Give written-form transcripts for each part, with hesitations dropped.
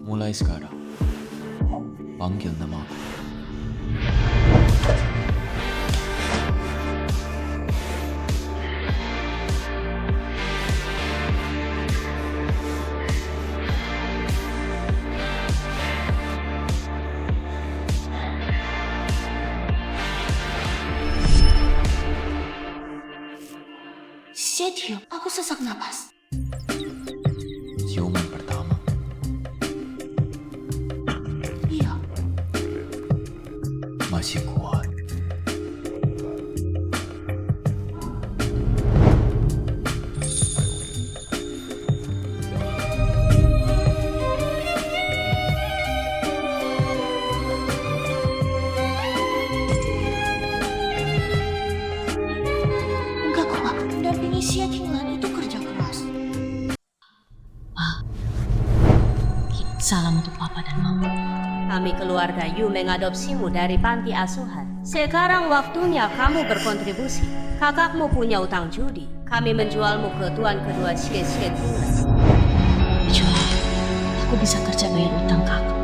Mulai sekarang, panggil namaku. Setio, aku sesak napas. Ciuman pertama. Iya, Masih kuat. enggak kok, Pak. Mendampingi Setioan itu kerja keras. Salam untuk papa dan mama. Kami keluarga Yu mengadopsimu dari panti asuhan. Sekarang waktunya kamu berkontribusi. Kakakmu punya utang judi. Kami menjualmu ke tuan kedua Xie Tingnan. Kecuali aku bisa kerja bayar utang kakak.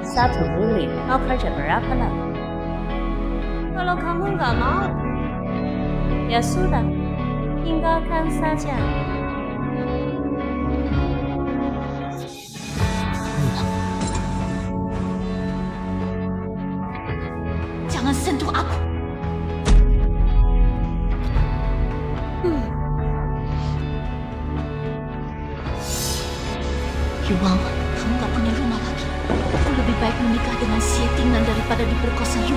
1 miliar. Mau kerja berapa lama? Kalau kamu nggak mau, ya sudah. Tinggalkan saja. Jangan sentuh aku. Yuang, kamu gak punya rumah lagi. Aku lebih baik menikah dengan Tingnan daripada diperkosa Yu.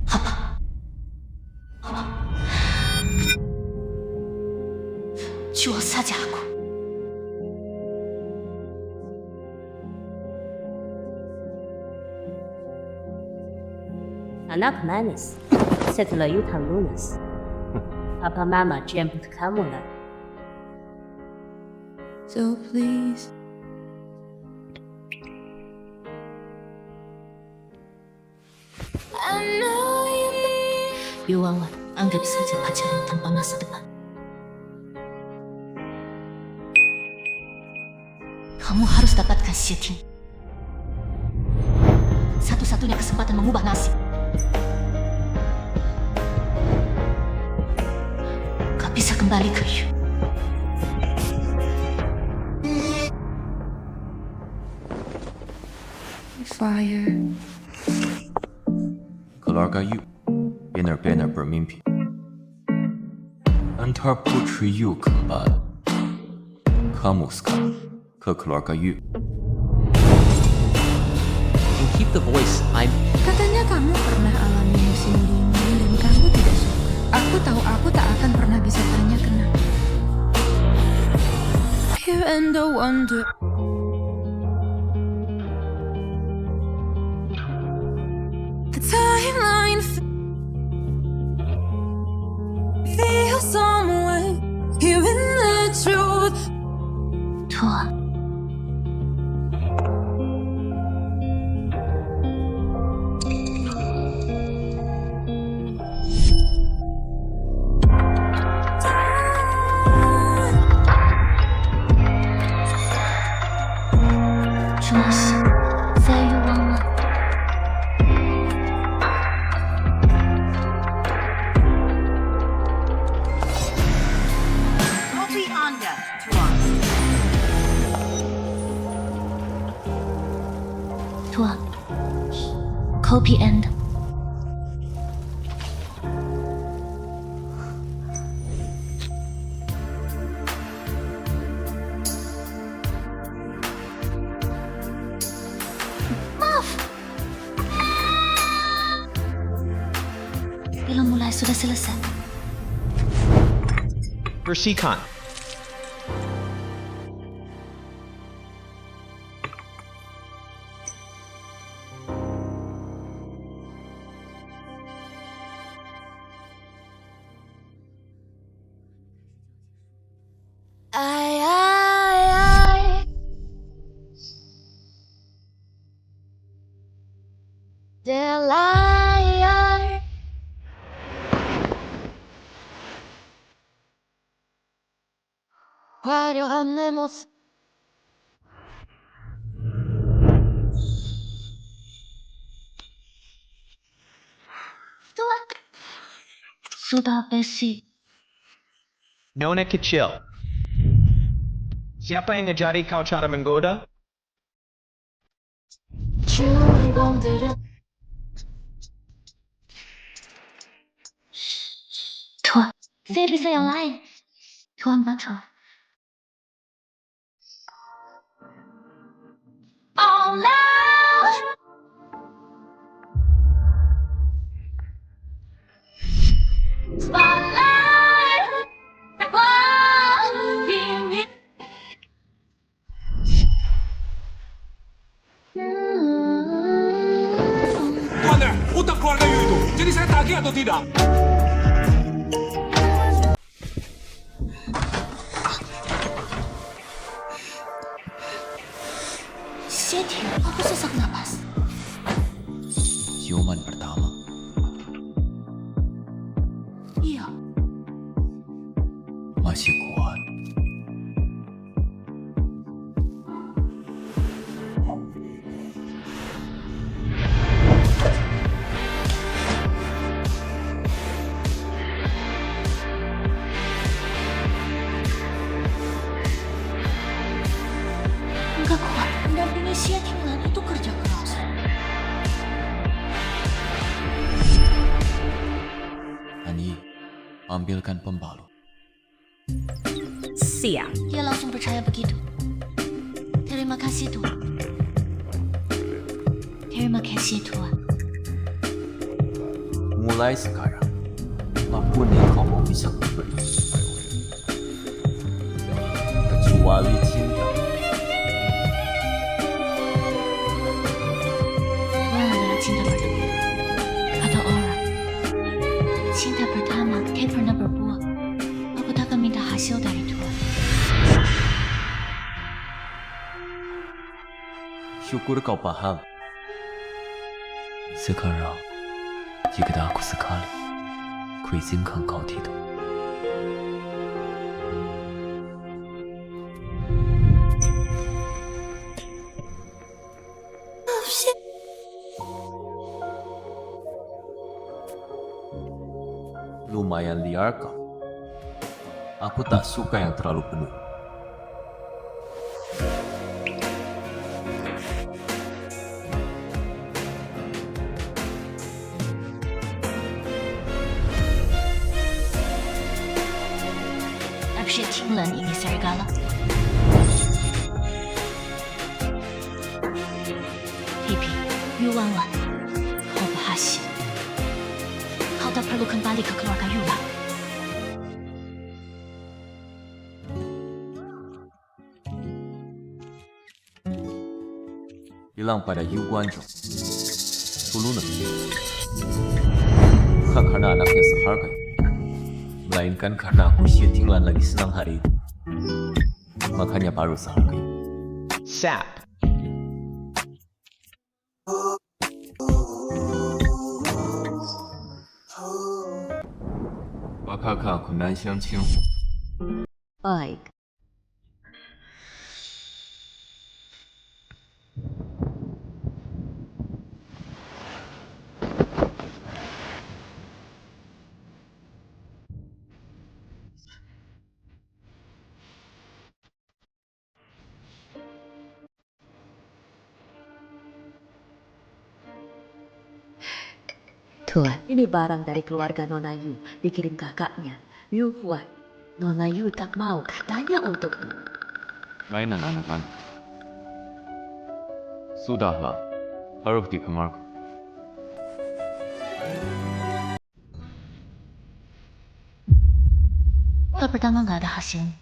Apa? Jual saja aku. Anak manis. Setelah utang lunas, Papa Mama jemput kamu lagi. So please. Yuang, anggap saja pacaran tanpa masa depan. Kamu harus dapatkan Ting. Satu-satunya kesempatan mengubah nasib. Kau bisa kembali ke Yu. Fire. Keluarga Yu benar-benar bermimpi. Antar putri Yu kembali. Kamu sekarang ke keluarga Yu. And keep the voice. Katanya kamu pernah alami musim dingin dan kamu tidak suka. Aku tahu aku tak akan pernah bisa tanya kenapa. Here and I wonder. The timeline feels somewhere. Hearing the truth. Tua,主是在欲望了。Kopi Anda, Tuan. Tua, copy end. Film mulai sudah selesai. Bersihkan. 화려한 내 모습. Sudah besi. Nona kecil. Siapa yang ngajari kau cara menggoda? 주인공들은 Tuan, saya bisa yang lain. Tuan baca. Oh no! Spotlight! Wow! Tuan, utang keluarga Yu itu. Jadi saya tagih atau tidak? Setia, aku sesak napas. Ciuman pertama. Iya, Masih kuat. enggak kuat. Mendampingi Setia itu kerja keras. Ani, ambilkan pembalut. Siap. Dia langsung percaya begitu. Terima kasih, Tuan. Terima kasih Tuan. Mulai sekarang, apapun yang kamu bisa beri kecuali cinta. Tuan adalah cinta pertama. Kata orang, cinta pertama tak pernah berbuah. Aku takkan minta hasil dari Tuan. Syukur kau paham. Sekarang, jika aku sekali, ku izinkan kau tidur. Lumayan liar kau. Aku tak suka yang terlalu penuh. Aku是听了你的serigala. Pipi, Yuan, kau berhasil. Kau tak perlu kembali ke keluarga Yuan. Bilang pada Yu Guanzhong, Suluna, bukan karena anaknya seharga, melainkan karena aku Xie Tinglan lagi senang hari itu. Makanya baru seharga. Sap. Bakal aku nan相亲。 Baik. Tuan, ini barang dari keluarga Nona Yu, dikirim kakaknya, Yu Huan. Nona Yu tak mau katanya untukmu. Mainan anak-anak. Sudahlah, harus di kamarku. Kalau pertama nggak ada hasilnya,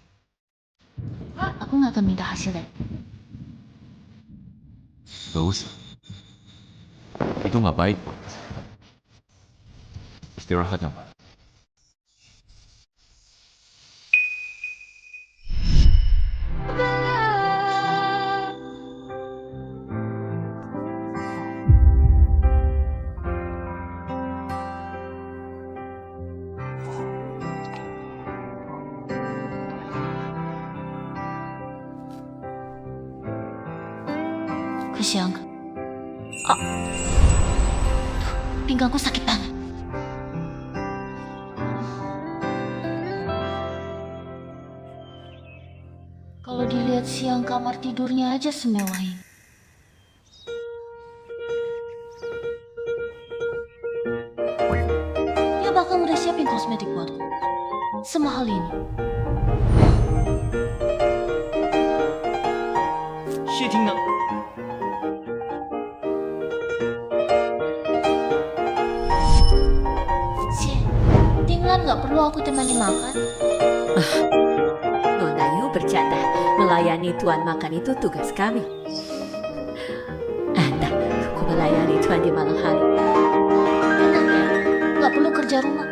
aku nggak akan minta hasil deh. Gak usah. Itu nggak baik. Istirahat apa? sih, Angga? Ah. Pinggangku sakit banget. Kalau dilihat siang kamar tidurnya aja semewah ini. Dia bahkan udah siapin kosmetik buatku. Semahal ini. 谢厅呢？ Cie, Tinglan nggak perlu aku temani makan. Nona Yu bercanda, melayani tuan makan itu tugas kami. Anda, aku melayani tuan di malam hari. Enak ya, nggak perlu kerja rumah.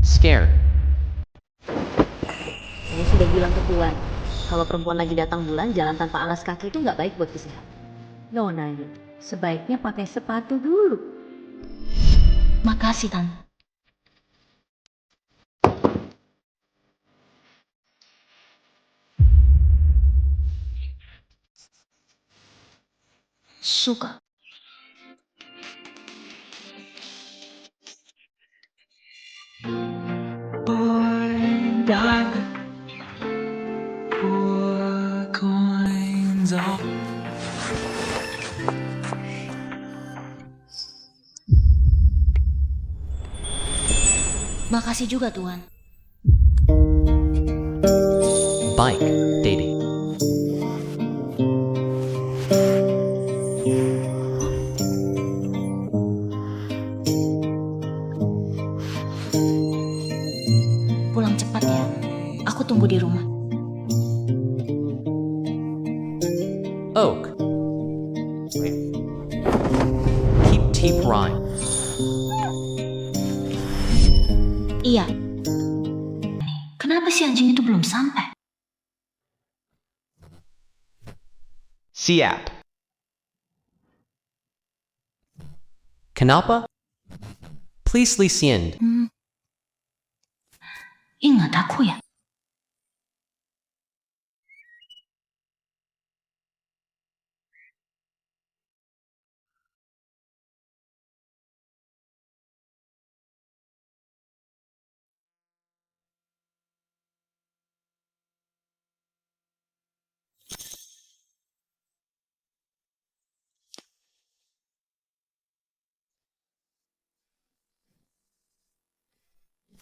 Scared. Saya sudah bilang ke tuan, kalau perempuan lagi datang bulan, jalan tanpa alas kaki itu nggak baik buat kesehatan. Nona Yu, sebaiknya pakai sepatu dulu. Makasih, Tante. Suka. Makasih juga, Tuan. Bike dating. Pulang cepat ya. Aku tunggu di rumah. Oak. Keep tape rhyme. Iya. Kenapa si anjing itu belum sampai? Siap. Kenapa? Please listen. Ingat aku ya.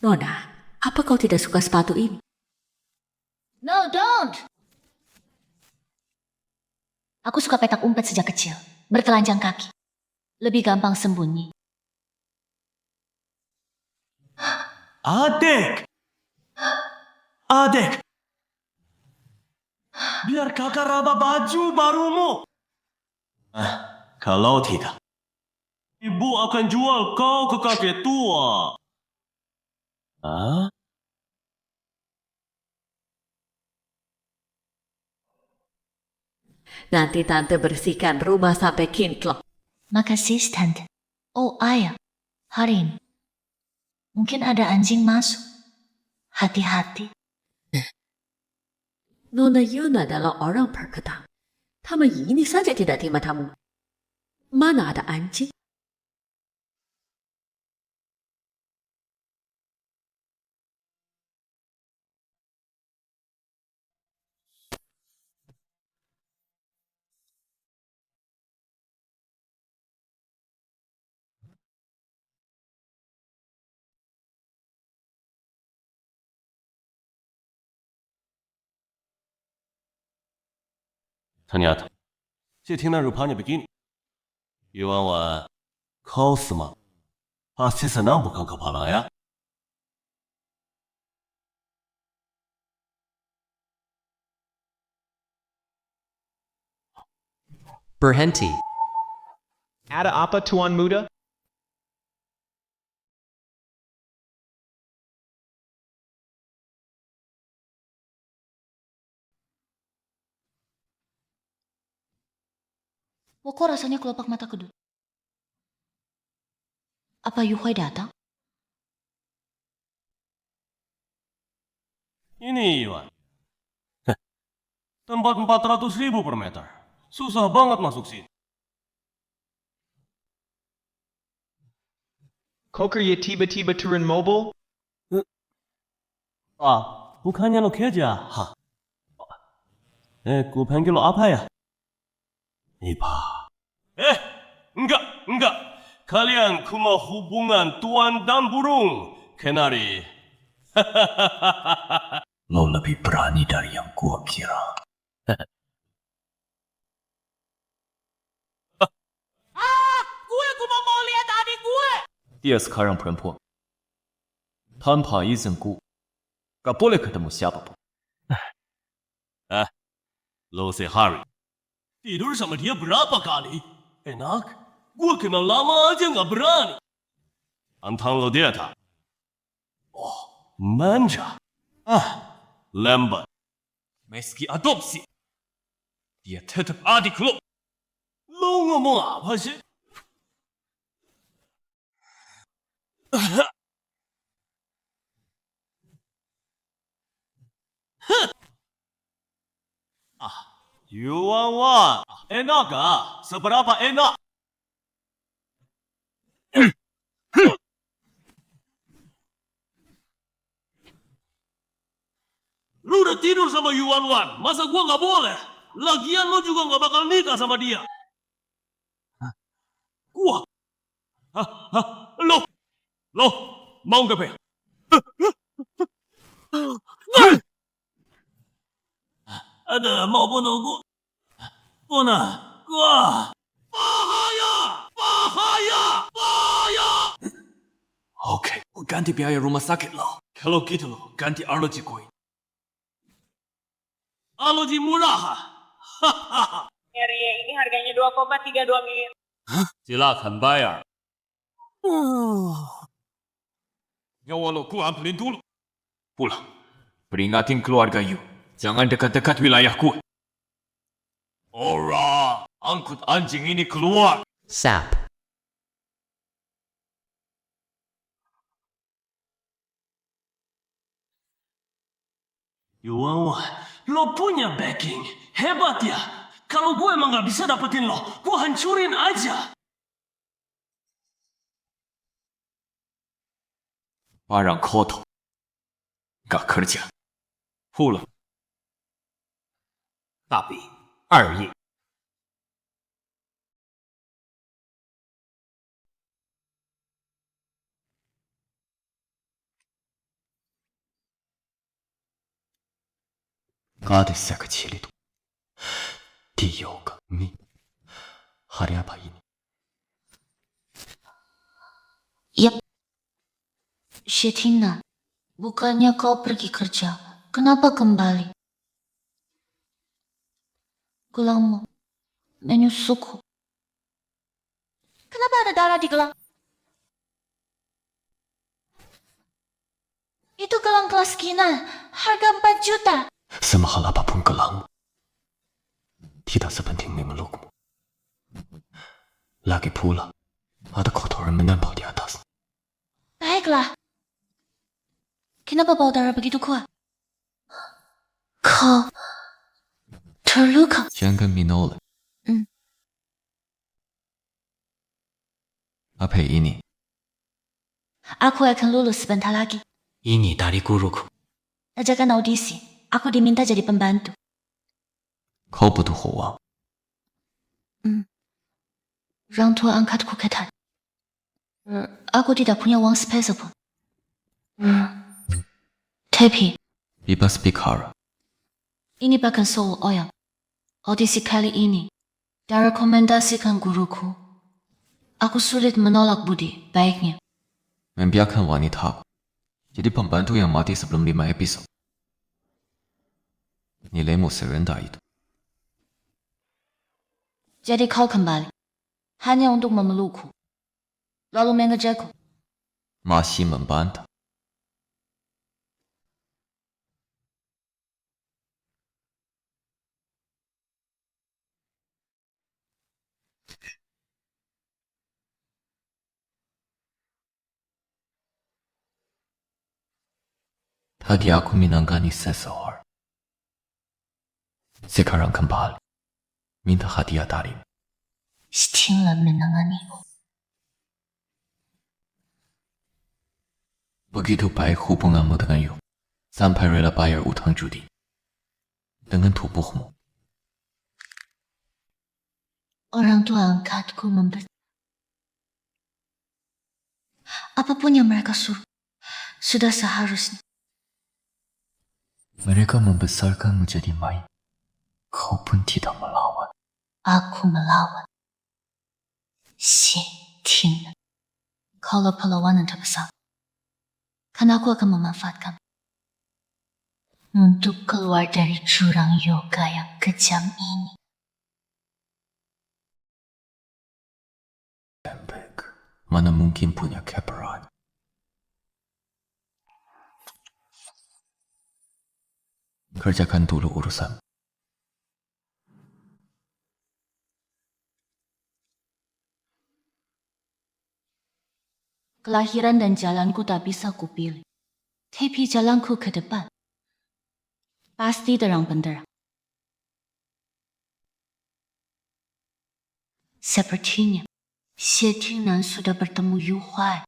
Nona, apa kau tidak suka sepatu ini? No, don't! Aku suka petak umpet sejak kecil. Bertelanjang kaki. Lebih gampang sembunyi. Adik! Adik! Biar kakak raba baju barumu. Kalau tidak, ibu akan jual kau ke kakek tua. Nanti tante bersihkan rumah sampai kinclong. Makasih, Tante. Oh, ayah. Hari ini. Mungkin ada anjing masuk. Hati-hati. Nona Yun adalah orang perkedang. Taman ini saja tidak terima tamu. Mana ada anjing? Ternyata,谢厅dan rupanya begini. Iwan kau semua pasti senang bukan kepala ya? Berhenti. Ada apa Tuan Muda? Kok rasanya kelopak mata kedut? Apa Yu Hui datang? Ini Yuan. Tempat 400.000 per meter. Susah banget masuk sini. Koker ya tiba-tiba turun mobil? Bukannya lo kerja? Gue panggil lo apa ya? Ipa. Enggak. Kalian cuma hubungan tuan dan burung. Kenari. Lo lebih berani dari yang gua kira. Gue cuma mau lihat adik gue. Dia sekarang perempuan. Tanpa izin gua, gak boleh ketemu siapapun. Lo sehari tidur sama dia berapa kali? Enak? Gue kenal lama aja gak berani. Antang lo dia tak? Manja. Lambat. Meski adopsi, dia tetap adik lo. Lo ngomong apa sih? Yuan, enak ah? Seberapa enak? Lu udah tidur sama Yuan Wan, masa gua nggak boleh? Lagian lu juga nggak bakal nikah sama dia. Gua? Lo, mau nggak, Pe? Ada mau bunuh gua? Gua. Bahaya! Oke, gua ganti biaya rumah sakit lo. Kalau gitu lo, Ganti arloji koin. Aloji murah. Area ini harganya 2,32 miliar. Silakan bayar. Nyawa lo ku ambilin dulu. Pulang. Peringatin keluarga Yu. Jangan dekat-dekat wilayah gua. Ora, angkut anjing ini keluar. Sap. Yuan Wan, lo punya backing. Hebat ya. Kalau gue emang gak bisa dapetin lo, gue hancurin aja. Barang kotor. Gak kerja. Pulang. Tapi, 2亿. Gadis saya kecil itu. Dia kami. Hari apa ini? Yap. Shetina, bukannya kau pergi kerja. Kenapa kembali? Gelangmu menyusukku. Kenapa ada darah di gelang? Itu gelang kelas kinan, harga 4 juta. Semahal apapun gelangmu, tidak sepenting memelukmu. Lagi pula, ada kotoran menempel di atas. Baiklah. Kenapa bau darah begitu kuat? Kau terluka. Jangan minum. Apa ini? Aku akan lulus sebentar lagi. Ini dari guruku. Ajakan audisi. Aku diminta jadi pembantu. Kau butuh uang. 让Tuan angkatku ke tan. Aku tidak punya uang sepeser pun. Tapi, Bebas bicara. ini bahkan soul oil. Audisi kali ini, direkomendasikan guruku. Aku sulit menolak budi baiknya. Membiarkan wanita aku jadi pembantu yang mati sebelum 5 episode. Nilaimu serendah itu. Jadi kau kembali hanya untuk memelukku, lalu mengejarku. Masih membantah. Tadi aku menangani seseorang. Sekarang kembali, minta hadiah darimu. 听了menanganiku. Begitu baik hubunganmu dengan Yu, sampai rela bayar utang judi. Dengan tubuhmu. Orang tua angkatku memberi. Apapun yang mereka suruh, sudah seharusnya. Mereka membesarkan menjadi main. Kau pun tidak melawan. Aku melawan. Tin. Kalau perlawanan terbesar, kan aku akan memanfaatkan untuk keluar dari jurang yoga yang kejam ini. Lembek, mana mungkin punya keberanian. Kerjakan dulu urusan. Kelahiran dan jalanku tak bisa kupilih. Tapi jalanku ke depan pasti terang benderang. Sepertinya Xie Tingnan sudah bertemu Yu Huai.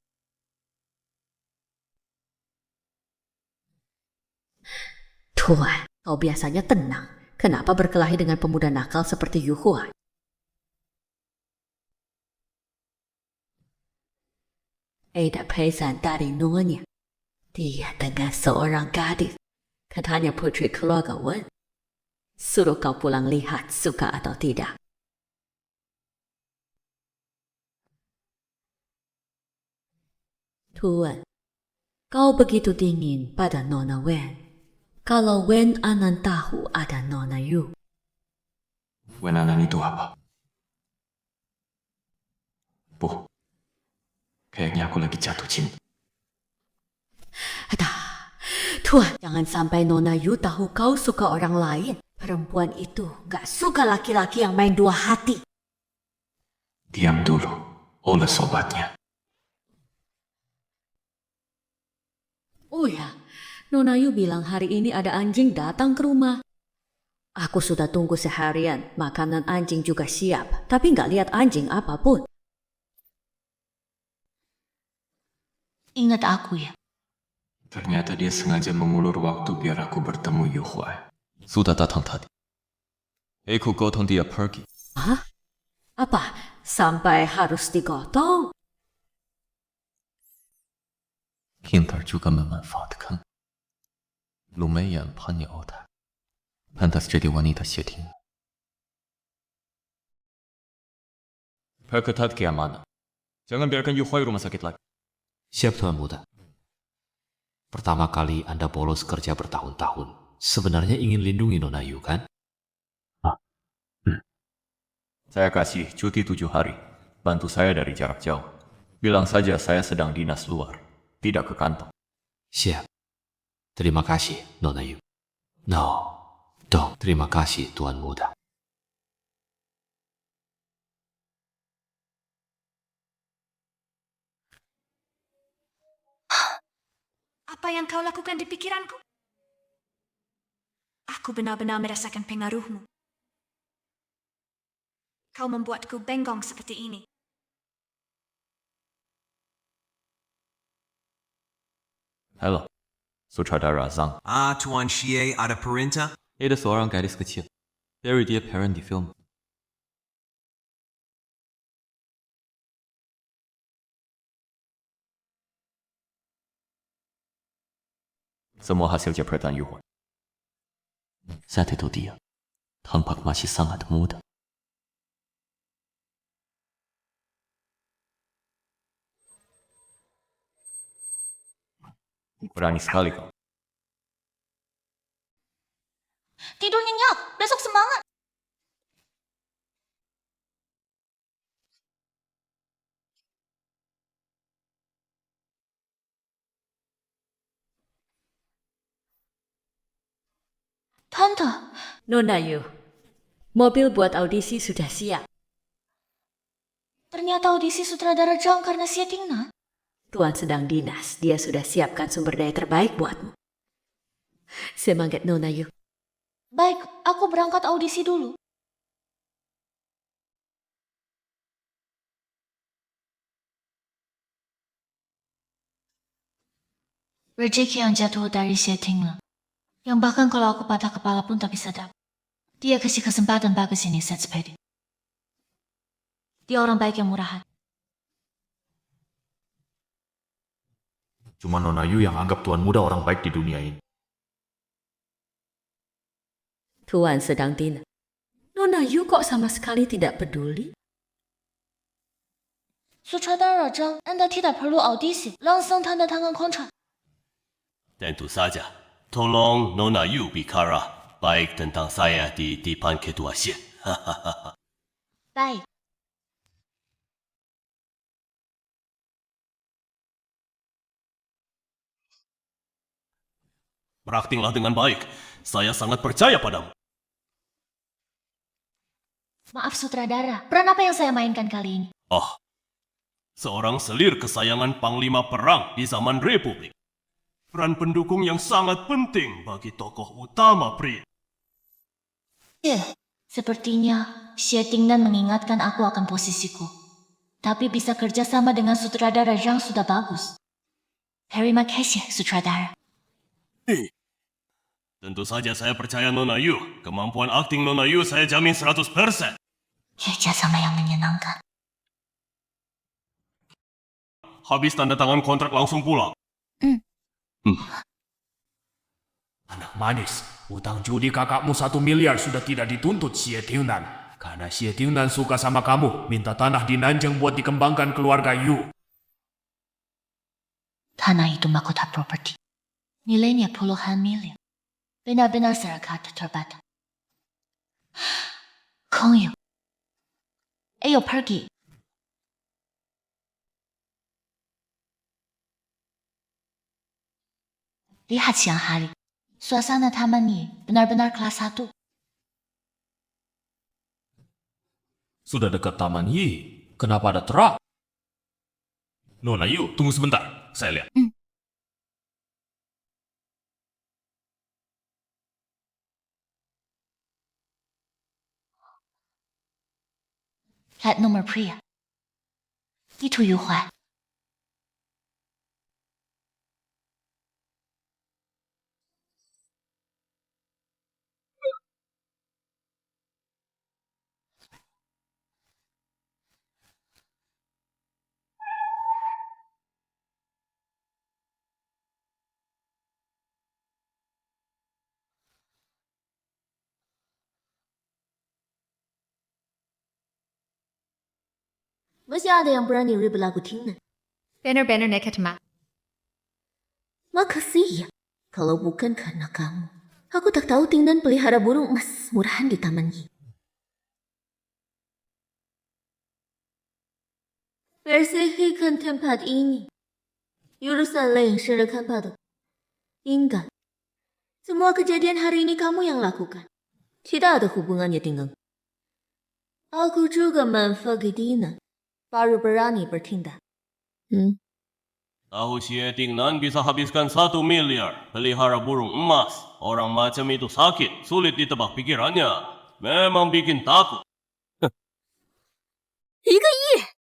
Tuan, kau biasanya tenang. Kenapa berkelahi dengan pemuda nakal seperti Yu Huai? Ada pesan dari Nonya. Dia dengan seorang gadis. Katanya putri keluarga Wen. Suruh kau pulang lihat suka atau tidak. Tuan, kau begitu dingin pada Nona Wen. Kalau Wen Anan tahu ada Nona Yu. Wen Anan itu apa? Bu, kayaknya aku lagi jatuh cinta. Tuan, jangan sampai Nona Yu tahu kau suka orang lain. Perempuan itu gak suka laki-laki yang main dua hati. Diam dulu, oleh sobatnya. Oh ya, Nona Yu bilang hari ini ada anjing datang ke rumah. Aku sudah tunggu seharian, makanan anjing juga siap, tapi gak lihat anjing apapun. Ingat aku ya. Ternyata dia sengaja mengulur waktu biar aku bertemu Yu Huai. Sudah datang tadi. Aku gotong dia pergi. Hah? Apa? Sampai harus digotong? Pintar juga memanfaatkan. Lumayan pandai otak. Pantas jadi wanita Xie Tingnan. Perketat keamanan. Jangan biarkan Yu Huai rumah sakit lagi. Siap Tuan Muda. Pertama kali Anda bolos kerja bertahun-tahun. Sebenarnya ingin lindungi Nona Yu, kan? Saya kasih cuti 7 hari. Bantu saya dari jarak jauh. Bilang saja saya sedang dinas luar. Tidak ke kantor. Siap. Terima kasih, Nona Yu. No. Dong, terima kasih, Tuan Muda. Apa yang kau lakukan di pikiranku? Aku benar-benar merasakan pengaruhmu. Kau membuatku bengong seperti ini. Halo, sutradara Zhang. Tuan Xie ada perintah? Ada seorang gadis kecil. Dari dia peran di film. Semua hasil jepretan Yu Huai. Saat itu dia tampak masih sangat muda. Berani sekali kau. Tidur nyenyak, besok semangat. Tante, Nona Yu, mobil buat audisi sudah siap. ternyata audisi sutradara Zhang karena Xie Tingnan. Tuan sedang dinas, dia sudah siapkan sumber daya terbaik buatmu. Semangat Nona Yu. Baik, aku berangkat audisi dulu. Rezeki yang jatuh dari Xie Tingnan. Yang bahkan kalau aku patah kepala pun tak bisa dapat. Dia kasih kesempatan bagus ini set sepedi. Dia orang baik yang murah hati. Cuma Nona Yu yang anggap Tuan Muda orang baik di dunia ini. Tuan sedang dinas. Nona Yu kok sama sekali tidak peduli? Sutradara Zhang, Anda tidak perlu audisi, langsung tanda tangan kontrak. Tentu saja. Tolong Nona Yu bicara baik tentang saya di depan ketua Xie. Baik. Beraktinglah dengan baik. Saya sangat percaya padamu. Maaf sutradara, peran apa yang saya mainkan kali ini? Oh, seorang selir kesayangan Panglima Perang di zaman Republik. Peran pendukung yang sangat penting bagi tokoh utama pria. Ya, sepertinya Xie Tingnan mengingatkan aku akan posisiku. Tapi bisa kerjasama dengan sutradara Zhang sudah bagus. Terima kasih, sutradara. Tentu saja saya percaya Nona Yu. Kemampuan akting Nona Yu saya jamin 100%. Kerjasama yang menyenangkan. Habis tanda tangan kontrak langsung pulang. Anak manis, utang judi kakakmu 1 miliar sudah tidak dituntut Xie Tingnan. Karena Xie Tingnan suka sama kamu, minta tanah di Nanjing buat dikembangkan keluarga Yu. Tanah itu mahkota properti. Nilainya puluhan miliar. Benar-benar serkat terbatas. Kongyu. Ayo pergi. Lihat siang hari. Suasana taman ini benar-benar kelas 1. Sudah dekat Taman Yi. Kenapa ada truk? Nona Yu, tunggu sebentar. Saya lihat. Plat nomor pria. Itu Yu Huai. Masih ada yang berani ribut lagu Tingnan. Benar-benar nekat, Mak. Makasih ya. Kalau bukan karena kamu, aku tak tahu Tingnan pelihara burung emas murahan di taman ini. Bersihkan tempat ini. Urusan lain silakan pada. Ingat, semua kejadian hari ini kamu yang lakukan. Tidak ada hubungannya dengan aku juga manfaat Tingnan. Baru berani bertindak. Tahu Xie Tingnan bisa habiskan 1 miliar pelihara burung emas. Orang macam itu sakit, sulit ditebak pikirannya. Memang bikin takut. 1个亿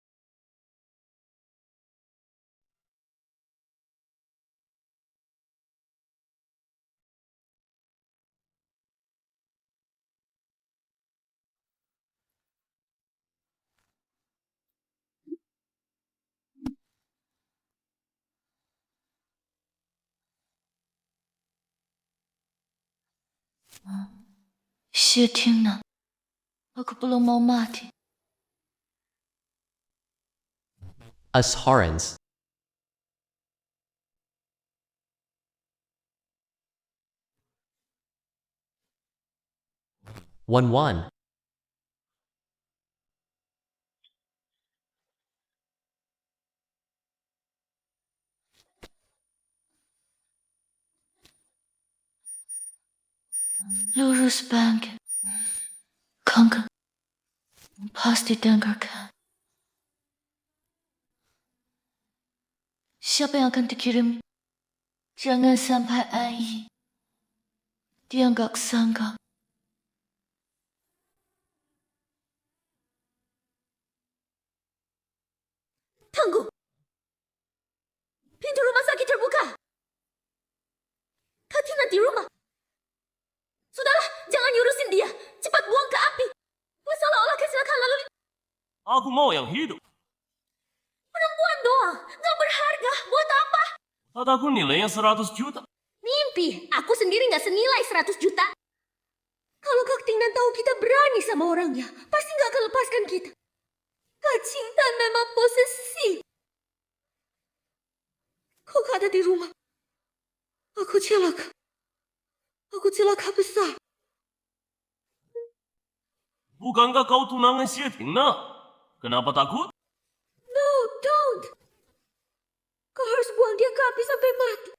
！Xie Tingnan, aku belum mau mati. Us Horans. One. Lurus bangkit. Kangen. Pasti dengarkan. Siapa yang akan dikirim? Jangan sampai Ai. Dia nggak sangka. Tunggu. Pintu rumah sakit terbuka. Kau tinggal di rumah. Sudahlah, jangan urusin dia. Cepat buang ke api. Seolah-olah kecelakaan lalu lintas. Aku mau yang hidup. Perempuan doang. Gak berharga. Buat apa? Kataku nilainya 100 juta. Mimpi. Aku sendiri gak senilai 100 juta. Kalau Kak Tingnan tahu kita berani sama orangnya, pasti gak akan lepaskan kita. Kak Qingdan memang posesif. Kau gak ada di rumah. Aku celaka. Aku celaka besar. Bukankah kau tunangan Xie Tingnan? Kenapa takut? No, don't. Kau harus buang dia ke api sampai mati.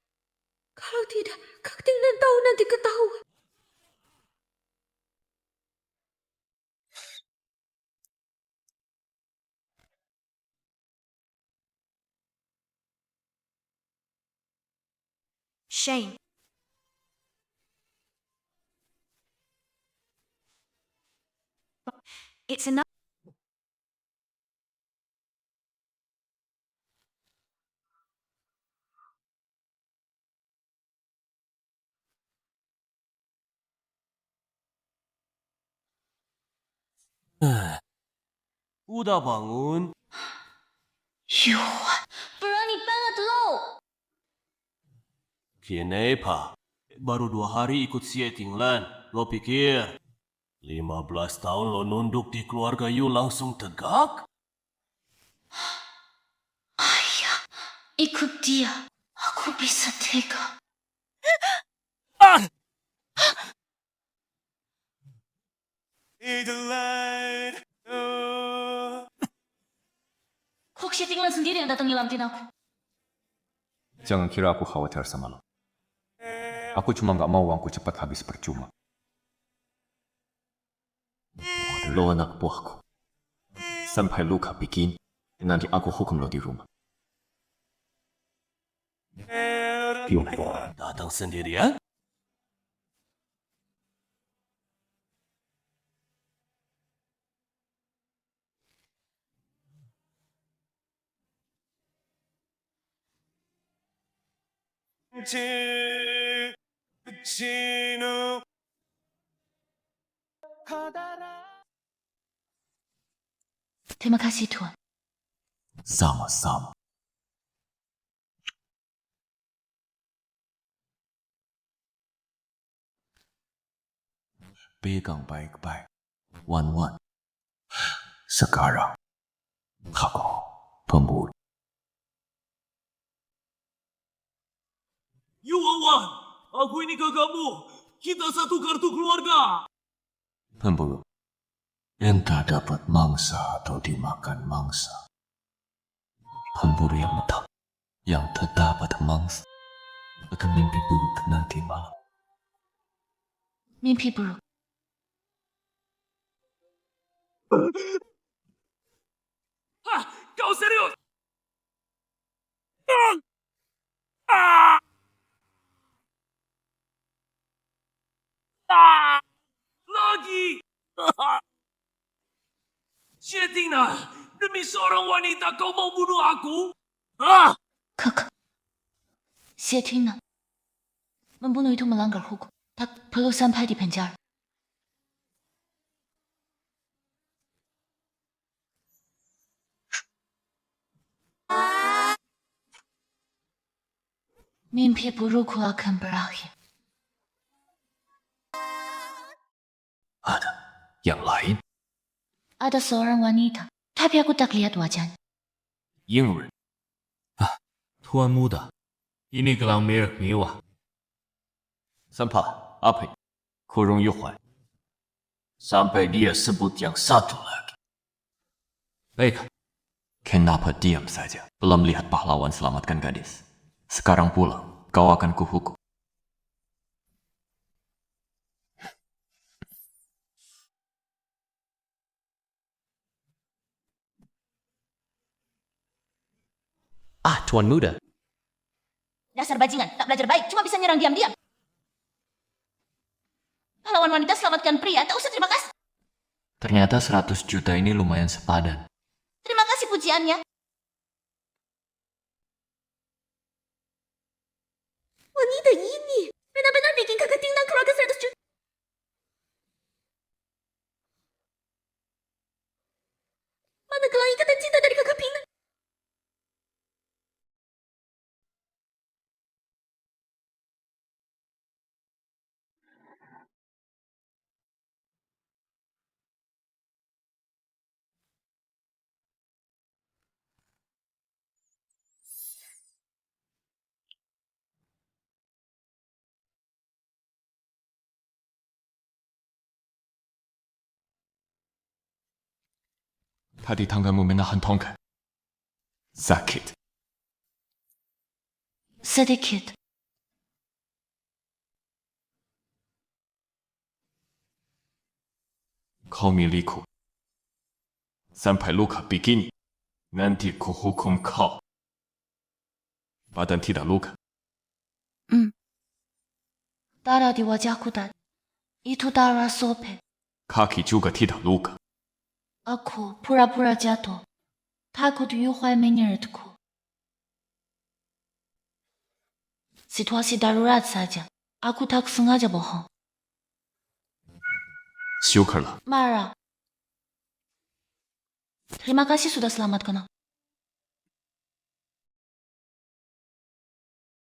Kalau tidak, Kak Tingnan tahu nanti ketahuan. Shame. It's enough. Udah bangun. Yuan, berani banget lo. Kenapa? Baru 2 hari ikut Xie Tingnan. Lo pikir 15 tahun lo nunduk di keluarga Yu langsung tegak? Ayah, ikut dia. Aku bisa tega. Kok Xie Tingnan sendiri yang datang nyelamatin aku? Jangan kira aku khawatir sama lo. Aku cuma gak mau uangku cepat habis percuma. Lo anak buahku. Sampai luka bikin, nanti aku hukum lo di rumah. Datang sendirian? Terima kasih, Tuan. Sama-sama. Pegang baik-baik. Wan-Wan. Sekarang, aku pemburu. Yu Wan, aku ini kakakmu. Kita satu kartu keluarga. Pemburu. Entah dapat mangsa atau dimakan mangsa. Pemburu yang menang, yang tak dapat mangsa, akan mimpi buruk nanti malam. Mimpi buruk. Hah, kau serius? Lagi! Xie Tingnan, demi seorang wanita kau mau bunuh aku? Kakak, Xie Tingnan. Membunuh itu melanggar hukum. Tak perlu sampai di penjara. Mimpi burukku akan berakhir. Ada yang lain? Ada seorang wanita, tapi aku tak lihat wajahnya. 英人。Tuan muda, ini gelang merek mewah. Sampai, apa? Kurung Yuhuan. Sampai dia sebut yang satu lagi. Baik. Kenapa diam saja? Belum lihat pahlawan selamatkan gadis. Sekarang pulang, kau akan kuhukum. Ah, Tuan Muda. Dasar bajingan, tak belajar baik, cuma bisa nyerang diam-diam. Pahlawan wanita selamatkan pria, tak usah terima kasih. Ternyata 100 juta ini lumayan sepadan. Terima kasih pujiannya. Wanita ini benar-benar bikin kakak Ting dan keluarga 100 juta. Mana gelang ikatan cinta dari kakak Pina? Tadi tanganmu menahan tongkat. Sakit. Sedikit. Kau milikku. Sampai luka begini, nanti ku hukum kau. Badan tidak luka. Darah di wajahku tadi. Itu darah sobek. Kaki juga tidak luka. Aku pura-pura jatuh. Takut Yuhai menyerutku. Situasi darurat saja. Aku tak sengaja bohong. Syukurlah. Marah. Terima kasih sudah selamatkan aku.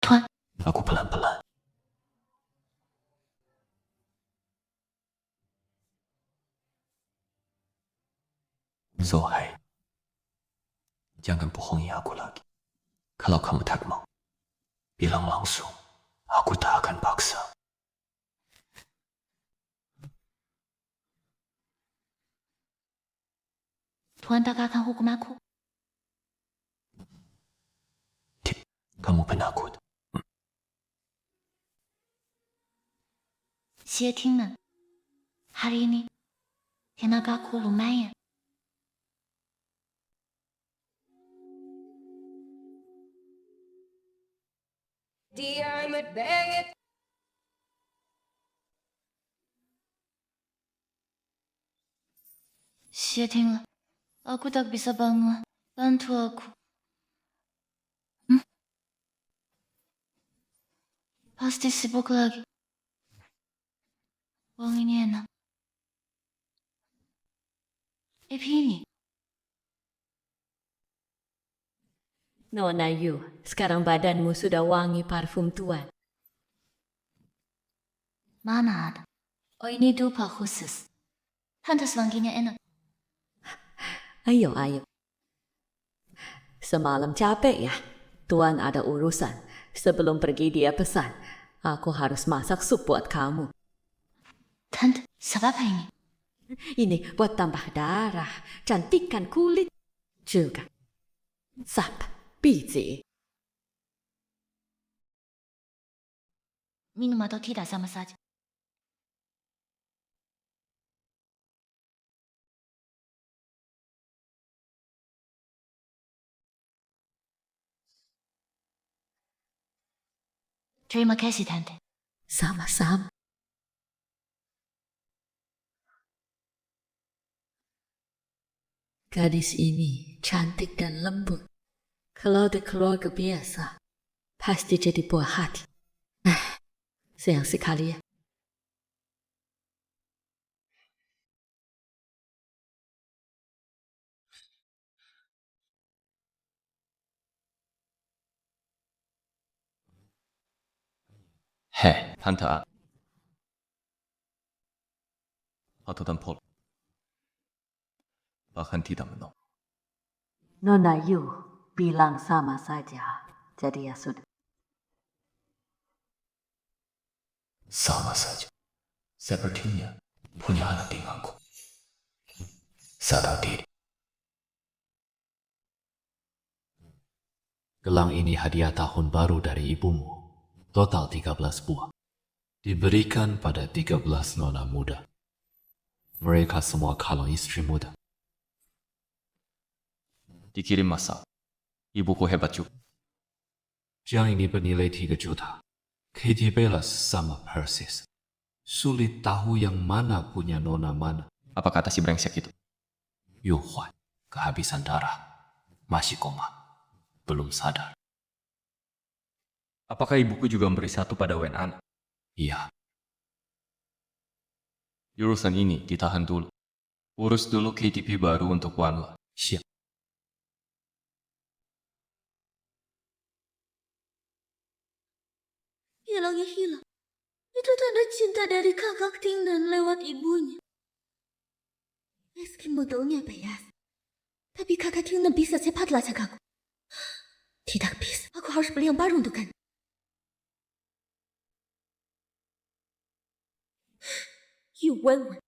Tuan. Aku pelan-pelan. Zohai, jangan bohongi aku lagi. Kalau kamu tak mau, bilang langsung. Aku tak akan paksa. Tuan tak akan hukum aku. Kamu penakut. Xie Tingnan. Hari ini, tenagaku lumayan. Xie Tingnan. Aku tak bisa bangun. Bantu aku. Pasti sibuk lagi. Wanginya enak. Ini. Nona Yu, sekarang badanmu sudah wangi parfum Tuan. Mana ada? Oh, ini dupa khusus. Pantas wanginya enak. Ayo. Semalam capek ya? Tuan ada urusan. Sebelum pergi dia pesan, aku harus masak sup buat kamu. Tante, apa ini? Ini buat tambah darah, cantikkan kulit. Juga. Sap, biji. Minum atau tidak sama saja. Terima kasih, Tante. Sama-sama. Gadis ini cantik dan lembut. Kalau di keluarga biasa, pasti jadi buah hati. Sayang sekali ya. Hei, Tante A. Atau dan Paul. Bahkan tidak menolak. Nona Yu bilang sama saja. Jadi ya sudah. Sama saja. Sepertinya punya anak denganku. Sadar diri. Gelang ini hadiah tahun baru dari ibumu. Total 13 buah. Diberikan pada 13 nona muda. Mereka semua calon istri muda. Dikirim masal. Ibuku hebat juga. Jam ini bernilai 3 juta. Katie Bella sama persis. Sulit tahu yang mana punya nona mana. Apa kata si brengsek itu? Yuhuan, kehabisan darah. Masih koma. Belum sadar. Apakah ibuku juga memberi satu pada Wen An? Iya. Urusan ini ditahan dulu. Urus dulu KTP baru untuk Wan Le. Siap. Hilangnya hilang. Itu tanda cinta dari kakak Tingnan lewat ibunya. Meski modelnya biasa, tapi kakak Tingnan bisa cepat lacak aku. Tidak bisa, aku harus beli yang baru untuk kan. Yuan,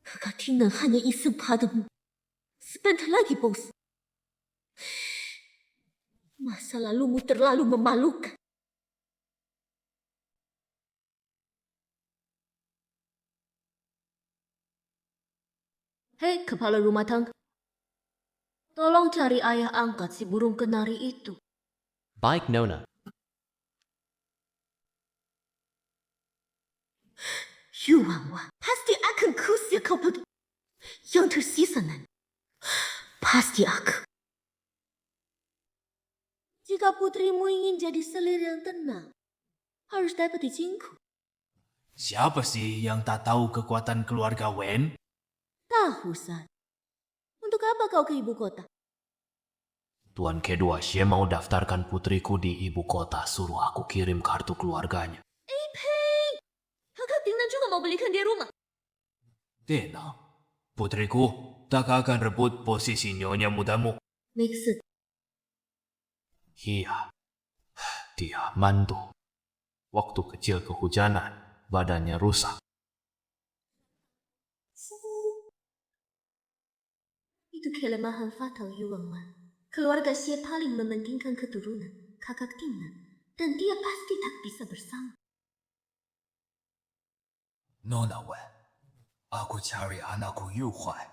kakak Tingnan hanya iseng padamu. Sebentar lagi, bos. Masa lalumu terlalu memalukan. Hei, kepala rumah tangga. Tolong cari ayah angkat si burung kenari itu. Baik, Nona. Yuan, pasti akan kusir kau begitu. Yang tersisa nanti, pasti aku. Jika putrimu ingin jadi selir yang tenang, harus dapat izinku. Siapa sih yang tak tahu kekuatan keluarga Wen? Tahu, San. Untuk apa kau ke ibu kota? Tuan kedua, Xie mau daftarkan putriku di ibu kota. Suruh aku kirim kartu keluarganya. Pei! Kakak Tingnan juga mau belikan dia rumah. Tenang. Putriku tak akan rebut posisi nyonya mudamu. Maksud, Iya. Dia mantu. Waktu kecil kehujanan, badannya rusak. itu kelemahan fatal Yuan. Keluarga Xie paling mementingkan keturunan, kakak Tingnan, dan dia pasti tak bisa bersama. Nona Wen, aku cari anakku Yuhuan.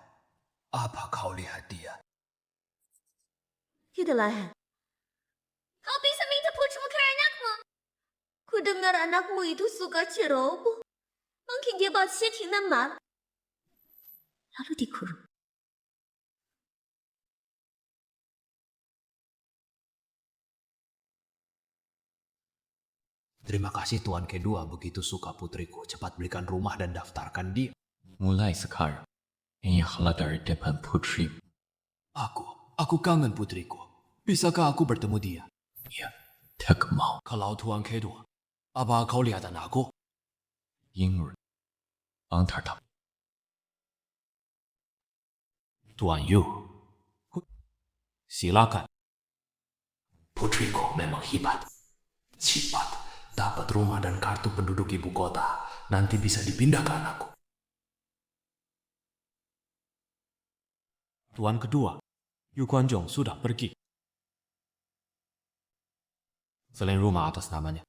Apa kau lihat dia? Tidak lain. Kau bisa minta putrimu ke anakmu? Ku dengar anakmu itu suka ceroboh. Mungkin dia buat Xie Tingnan marah. Lalu dikurung. Terima kasih tuan kedua begitu suka putriku. Cepat belikan rumah dan daftarkan dia. Mulai sekarang, ingatlah dari depan putri. Aku kangen putriku. Bisakah aku bertemu dia? Ya, tak mau. Kalau tuan kedua, apa kau lihat anakku? 英人 antar他 Tuan Yu, silakan. Putriku memang hebat. Cepat dapat rumah dan kartu penduduk ibu kota. Nanti bisa dipindah ke anakku. Tuan kedua, Yu Guanzhong sudah pergi. Selain rumah atas namanya,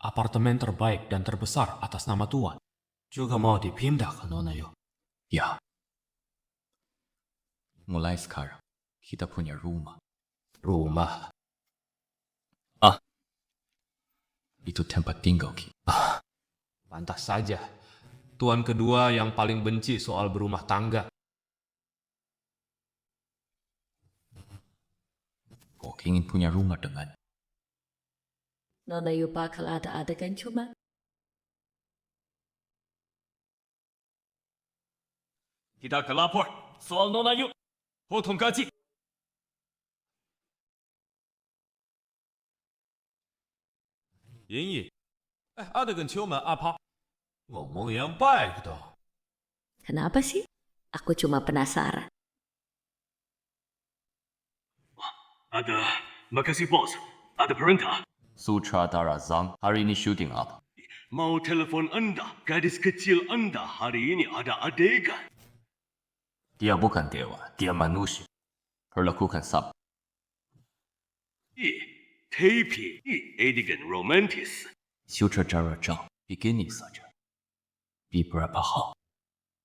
apartemen terbaik dan terbesar atas nama tuan juga mau dipindah ke Nona Yu. Ya. Mulai sekarang, kita punya rumah. Rumah? Itu tempat tinggal kita. Pantas saja. Tuan kedua yang paling benci soal berumah tangga. Kau ingin punya rumah dengan Nona Yu bakal ada adegan cuma. Kita akan lapor soal Nona Yu. Potong gaji. Yin Yi, adegan cuma apa? Ngomong yang baik dong. Kenapa sih? Aku cuma penasaran. Makasih bos. Ada perintah. Sutradara Zhang hari ini syuting apa? Mau telepon Anda, gadis kecil Anda hari ini ada adegan. Dia bukan dewa, dia manusia. Perlakukan sabar. Tapi adegan romantis. Sutradara Zhang, begini saja. Beberapa hal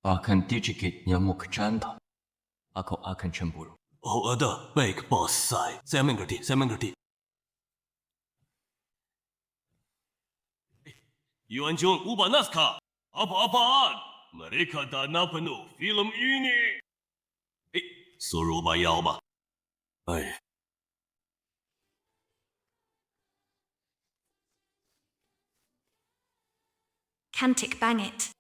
akan digigit nyamuk jantan. Aku akan cemburu. Oh ada, baik bos saya mengerti. Yuan Jung ubah naskah. Apa-apaan? Mereka dana penuh filem ini. Suruh bayar bah. Cantik banget.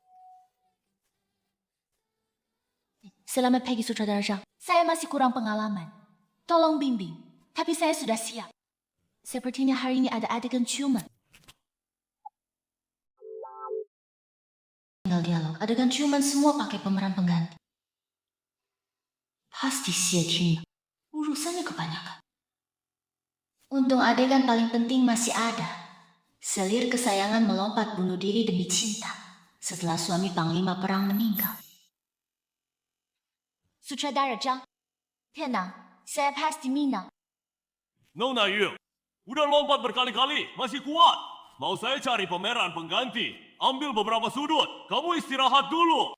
Selamat pagi sutradara. Saya masih kurang pengalaman. Tolong bimbing. Tapi saya sudah siap. Sepertinya hari ini ada adegan ciuman. Tinggal dialog. Adegan ciuman semua pakai pemeran pengganti. Pasti Xie Tingnan. Urusannya kebanyakan. Untung adegan paling penting masih ada. Selir kesayangan melompat bunuh diri demi cinta setelah suami panglima perang meninggal. Sutradara Zhang, tenang, saya pasti menang. Nona Yu, udah lompat berkali-kali, masih kuat. Mau saya cari pemeran pengganti, ambil beberapa sudut, kamu istirahat dulu.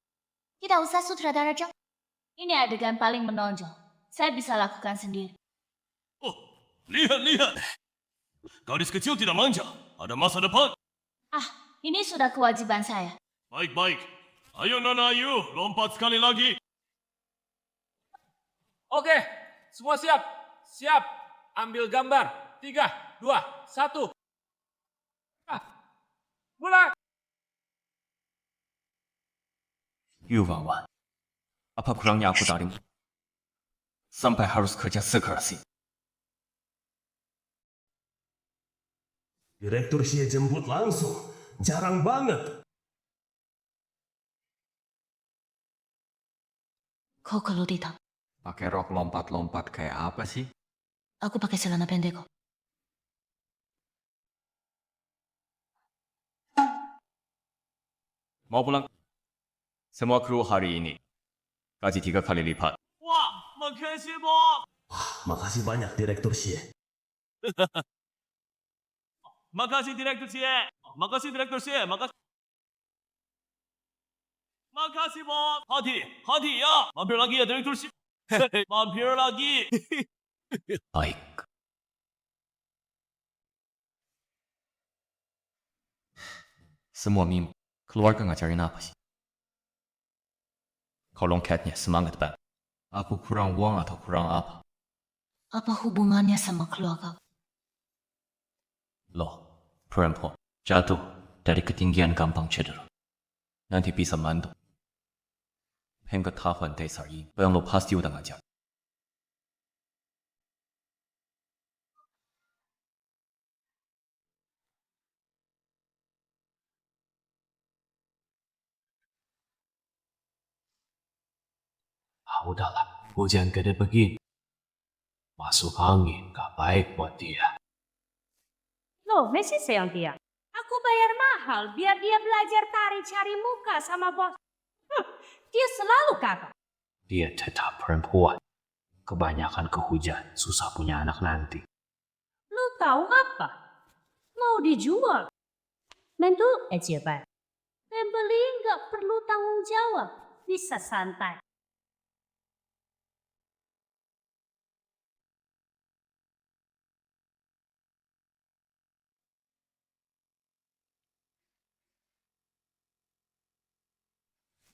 Tidak usah sutradara Zhang. Ini adegan paling menonjol. Saya bisa lakukan sendiri. Oh, lihat. Gadis kecil tidak manja, ada masa depan. Ini sudah kewajiban saya. Baik. Ayo Nona Yu, lompat sekali lagi. Oke, semua siap. Siap. Ambil gambar. 3, 2, 1. Mulai. Yu Wanwan, apa kurangnya aku darimu? Sampai harus kerja sekeras ini. Direktur Xie jemput langsung. Jarang banget. Kau kalau tidak. Pakai rok lompat-lompat kayak apa sih? Aku pakai celana pendek kok. Mau pulang? Semua kru hari ini gaji 3 kali lipat. Wah, makasih Bob. Makasih banyak Direktur Xie. Makasih Direktur Xie. Makasih Direktur Xie. Makasih Bob. Hati ya. Mampir lagi ya Direktur Xie. Mampir lagi. Baik. Semua mimpi. Keluarga ngajarin apa sih? Kalau longkatnya semangat banget. Aku kurang uang atau kurang apa? Apa hubungannya sama keluarga? Loh, perempuan jatuh dari ketinggian gampang cedera. Nanti bisa mandul. Pengetahuan dasar ini, yang lo pasti udah ngajar. Udahlah, hujan gede begini. Masuk angin gak baik buat dia. Loh, Messi sayang dia. Aku bayar mahal biar dia belajar tari cari muka sama bos. Dia selalu gagal. Dia tetap perempuan. Kebanyakan kehujan, susah punya anak nanti. Lu tahu apa? Mau dijual. Mentul aja, Pak. Pembeli nggak perlu tanggung jawab. Bisa santai.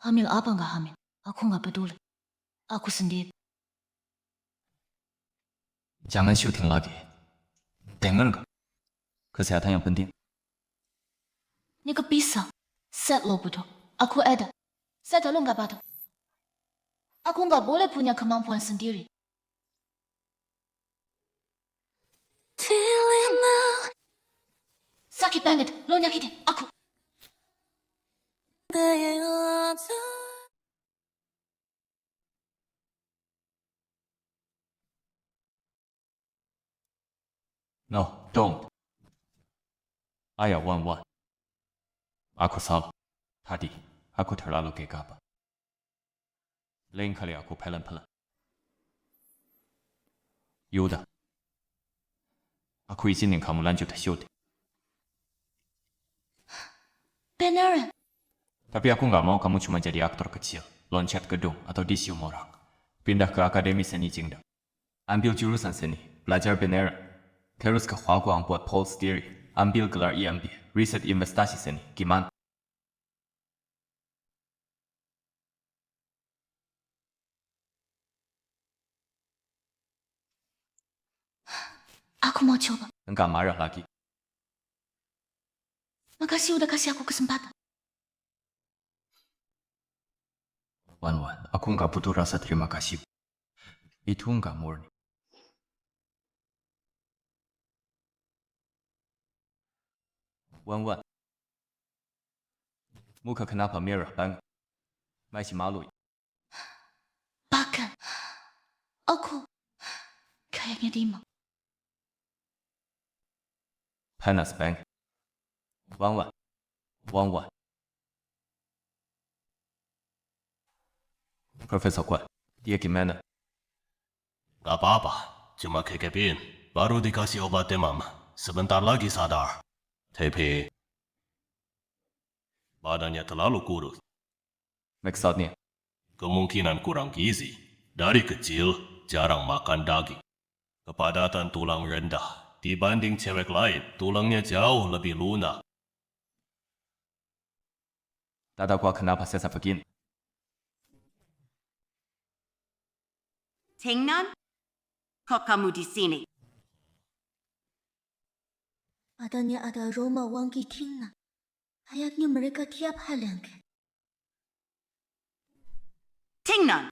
Hamil apa nggak hamil? Aku nggak peduli. Aku sendiri. Jangan syuting lagi. Dengar nggak? Kesehatan yang penting. 那个比赛 set lo betul. Aku ada. Set lo nggak betul. Aku nggak boleh punya kemampuan sendiri. Sakit banget. Lo nyakitin aku. No, don't. Ayah Wanwan. Aku salah. Tadi, aku terlalu gegabah. Lain kali aku pelan-pelan. Yuda. Aku izinin kamu lanjut syuting. Beneran. Tapi aku nggak mau kamu cuma jadi aktor kecil, loncat gedung atau disium orang. Pindah ke akademi seni Jingda. Ambil jurusan seni, belajar beneran. Terus ke Huaguang buat pole theory Ambil gelar IMB, riset investasi seni, gimana? Aku mau coba. Enggak marah lagi. Makasih udah kasih aku kesempatan. Wan, aku nggak butuh rasa terima kasih. Itu nggak murni. Wan, muka kenapa merah banget? Masih malu? Bahkan, aku kayaknya dimang. Panas banget. Wan. Profesor Guan, dia gimana? Gak apa-apa, cuma kekepin. Baru dikasih obat demam. Sebentar lagi sadar. Tapi badannya terlalu kurus. Maksudnya? Kemungkinan kurang gizi. Dari kecil jarang makan daging. Kepadatan tulang rendah. Dibanding cewek lain, tulangnya jauh lebih lunak. Dada gua kenapa sesat begini? Tingnan, kok kamu di sini? Badannya ada aroma wangi Tingnan. Kayaknya mereka tiap hal yang Tingnan,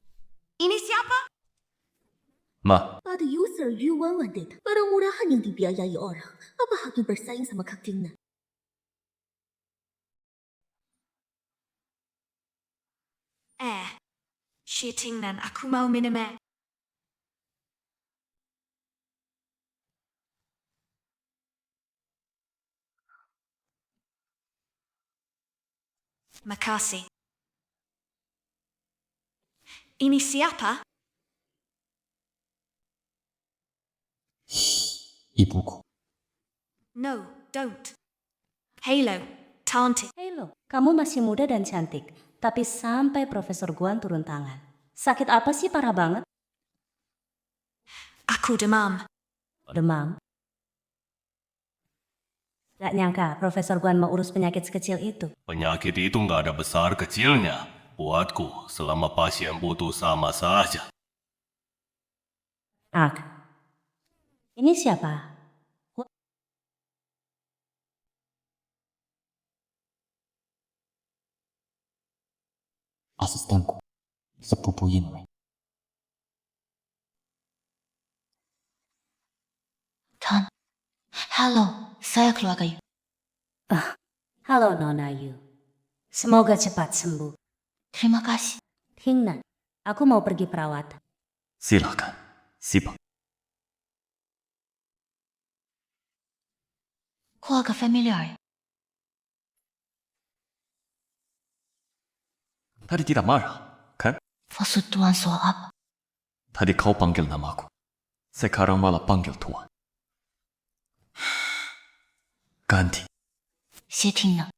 ini siapa? Ma, pada user Yu Wanwan data. Barang murahan yang dibiayai orang. Apa haknya bersaing sama Kak Tingnan? Si Tingnan, aku mau minum. Makasih. Ini siapa? ibuku. No, don't. Halo, Tante. Halo, kamu masih muda dan cantik. Tapi sampai Profesor Guan turun tangan. Sakit apa sih parah banget? Aku demam. Demam? Gak nyangka Profesor Guan mau urus penyakit sekecil itu. Penyakit itu nggak ada besar kecilnya. Buatku, selama pasien butuh sama saja. Ini siapa? Asistenku, sepupu Yinwei. Tan, halo, saya keluarga Yu. Halo Nona Yu. Semoga cepat sembuh. Terima kasih. Tingnan, aku mau pergi perawatan. Silakan, Sipa. Keluarga familiar. Tadi tidak marah, kan? Maksud Tuan soal apa? Tadi kau panggil namaku. Sekarang malah panggil Tuan. Ganti. Si Tingnan.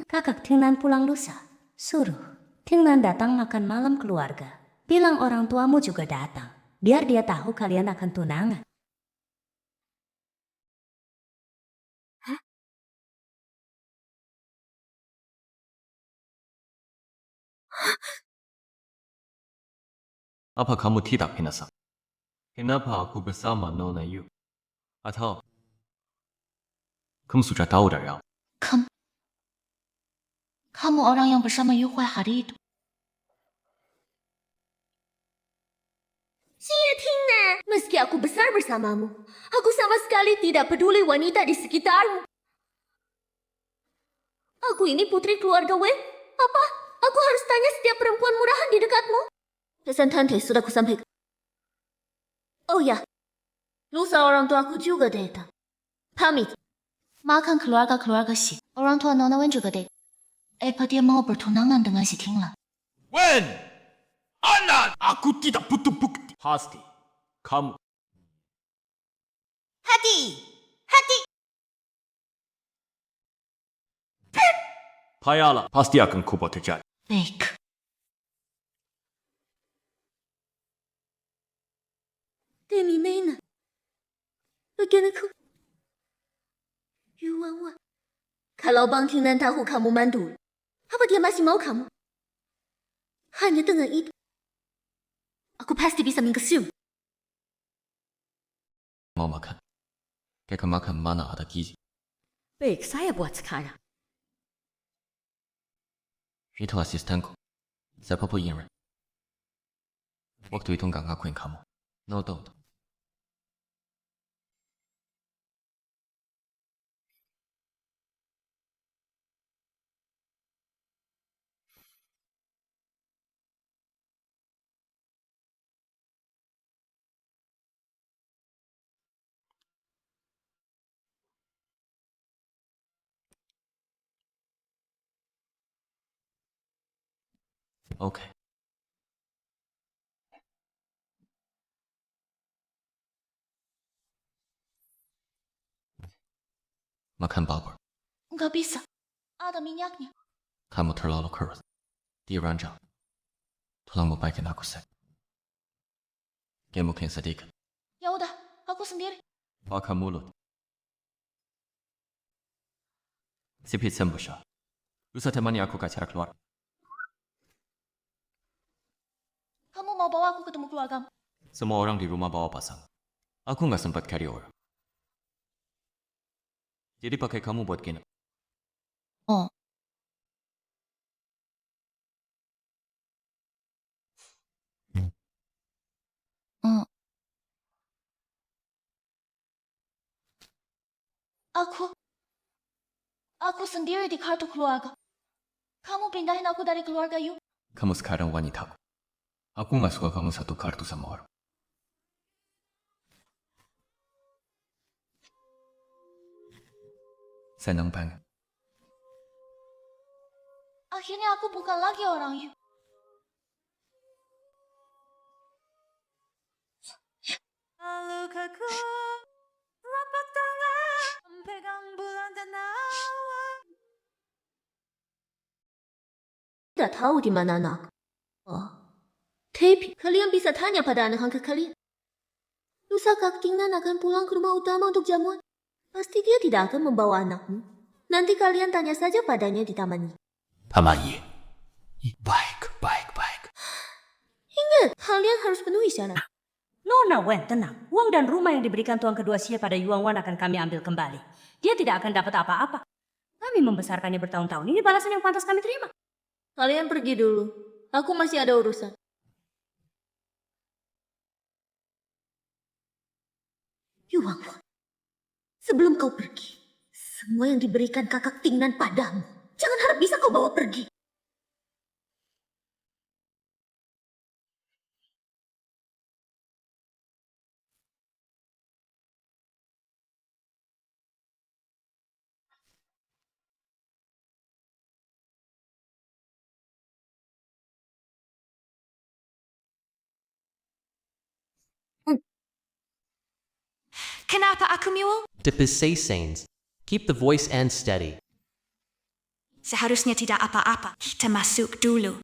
Kakak Tingnan pulang lusa. Suruh Tingnan datang makan malam keluarga. Bilang orang tuamu juga datang. Biar dia tahu kalian akan tunangan. Apa kamu tidak penasaran? Kenapa aku bersama Nona Yu? Atau kamu sudah tahu dari awal? Kamu orang yang bersama Yu Huai hari itu. Sia Tingnan, meski aku besar bersamamu, aku sama sekali tidak peduli wanita di sekitarmu. Aku ini putri keluarga Wen. Apa? Aku harus tanya setiap perempuan murahan di dekatmu? Pesan Tante sudah kusampaikan. Oh ya, lusa orang tua aku juga datang. Pamit. Makan keluarga-keluarga si. Orang tua Nona Wen juga datang. Apa dia mau bertunangan dengan si Tingnan? Wen! Anak! Aku tidak butuh bukti. Pasti. Kamu. Hati! Payahlah, pasti akan kubuat terjadi. Baik. Demi Mena. Bagian aku. Yuan Wan. Kalau Bang Tingnan tahu kamu mandul, apa dia masih mau kamu? Hanya dengan itu, aku pasti bisa mengkesium. Mau makan? Kakak makan mana ada gizi. Baik, saya buat sekarang. Itu asistenku. Siapapun yang waktu itu nggak ngakuin kamu. No doubt. Oke. Makan bubur. Nggak bisa. Ada minyaknya. Kamu terlalu keras. Diranjang. Tulangmu bikin aku sakit. Gemukin sedikit. Ya udah, aku sendiri. Pakai mulut. Sipit sembusha. Lusa temani aku ke acara keluar. Kamu mau bawa aku ketemu keluargamu? Semua orang di rumah bawa pasang. Aku nggak sempat carry over. Jadi pakai kamu buat gini. Oh. Aku sendiri di kartu keluarga. Kamu pindahin aku dari keluarga yuk. Kamu sekarang wanitaku. Aku nggak suka kamu satu kartu sama orang. Senang banget. Akhirnya aku bukan lagi orang yuk. Lukaku, telapak tangan pegang bulan dan awan. Tidak tahu di mana anak. Oh. Tapi kalian bisa tanya pada anak angkat kalian. Lusa Kak Tingnan akan pulang ke rumah utama untuk jamuan. Pasti dia tidak akan membawa anakmu. Nanti kalian tanya saja padanya di taman ini. Taman ini. Baik. Ingat, kalian harus penuhi syarat. Nona Wen, tenang. Uang dan rumah yang diberikan tuan kedua Xie pada Yuan Wan akan kami ambil kembali. Dia tidak akan dapat apa-apa. Kami membesarkannya bertahun-tahun. Ini balasan yang pantas kami terima. Kalian pergi dulu. Aku masih ada urusan. Yuan Wan, sebelum kau pergi, semua yang diberikan kakak Tingnan padamu, jangan harap bisa kau bawa pergi. Kenapa aku mule? Depisations. Keep the voice and steady. Seharusnya tidak apa-apa. Kita masuk dulu.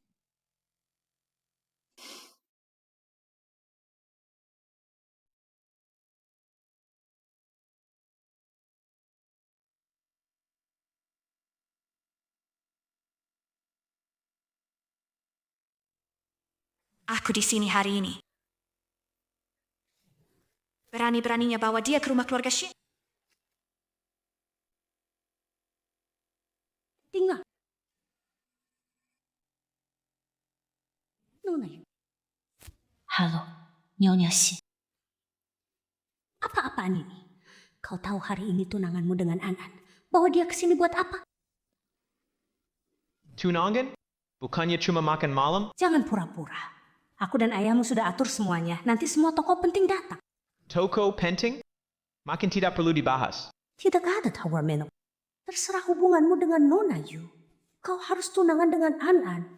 Aku di sini hari ini. Berani-beraninya bawa dia ke rumah keluarga Xie. Tinggal. Nona Yu. Halo, Nyonya Xie. Apa-apaan ini? Kau tahu hari ini tunanganmu dengan Anan. Bawa dia ke sini buat apa? Tunangan? Bukannya cuma makan malam? Jangan pura-pura. Aku dan ayahmu sudah atur semuanya. Nanti semua tokoh penting datang. Toko penting? Makin tidak perlu dibahas. Tidak ada tawar menok. Terserah hubunganmu dengan Nona Yu. Kau harus tunangan dengan Anan.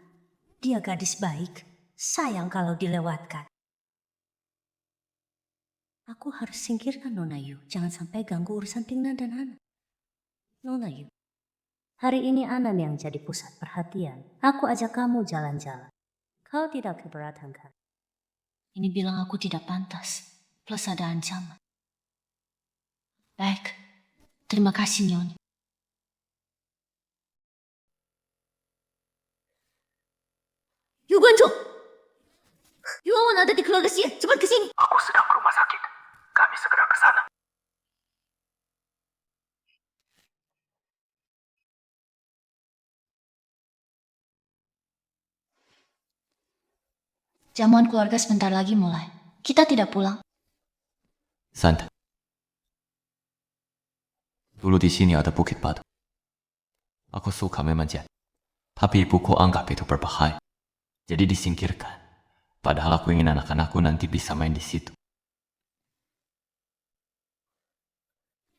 Dia gadis baik. Sayang kalau dilewatkan. Aku harus singkirkan Nona Yu. Jangan sampai ganggu urusan Tingnan dan Anan. Nona Yu. Hari ini Anan yang jadi pusat perhatian. Aku ajak kamu jalan-jalan. Kau tidak keberatan kan? Ini bilang aku tidak pantas. plus ada ancaman. Baik, terima kasih Nyonya. Yu Guanzhou! Yuan ada di keluarga Xie, cepat ke sini. Aku sedang ke rumah sakit. Kami segera ke sana. Jamuan keluarga sebentar lagi mulai. Kita tidak pulang. Santai. Dulu di sini ada Bukit Batu. Aku suka memanjat. Tapi ibuku anggap itu berbahaya. Jadi disingkirkan. Padahal aku ingin anak-anakku nanti bisa main di situ.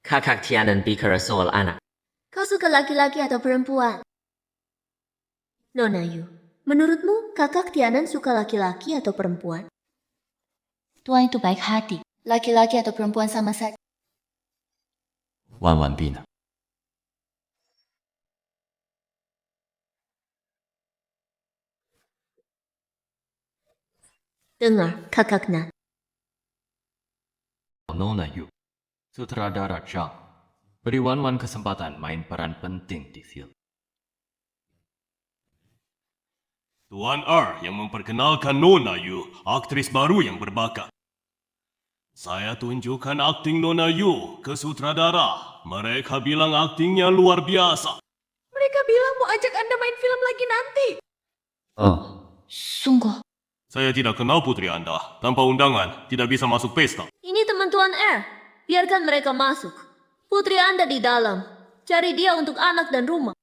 Kakak Tianan bicara soal anak. Kau suka laki-laki atau perempuan? Nona Yu, menurutmu kakak Tianan suka laki-laki atau perempuan? Tuan itu baik hati. Laki-laki atau perempuan sama saja. Wan Wan Bina. Dengar, kakak Nan. Nona Yu, sutradara Zhang. Beri Wan Wan kesempatan main peran penting di film. Tuan R yang memperkenalkan Nona Yu, aktris baru yang berbakat. Saya tunjukkan akting Nona Yu ke sutradara. Mereka bilang aktingnya luar biasa. Mereka bilang mau ajak Anda main film lagi nanti. Oh. Sungguh. Saya tidak kenal putri Anda. Tanpa undangan, tidak bisa masuk pesta. Ini teman Tuan R. Biarkan mereka masuk. Putri Anda di dalam. Cari dia untuk anak dan rumah.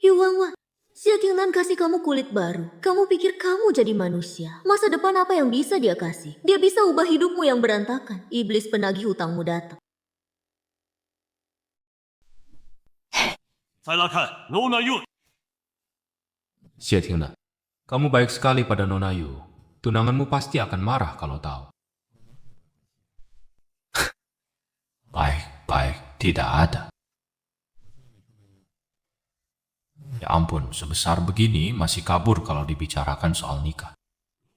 Yu Wan Wan, Xie Tingnan kasih kamu kulit baru. Kamu pikir kamu jadi manusia. Masa depan apa yang bisa dia kasih? Dia bisa ubah hidupmu yang berantakan. Iblis penagih hutangmu datang. Silakan, Nona Yu. Xie Tingnan, kamu baik sekali pada Nona Yu. Tunanganmu pasti akan marah kalau tahu. Baik-baik, tidak ada. Ya ampun, sebesar begini masih kabur kalau dibicarakan soal nikah.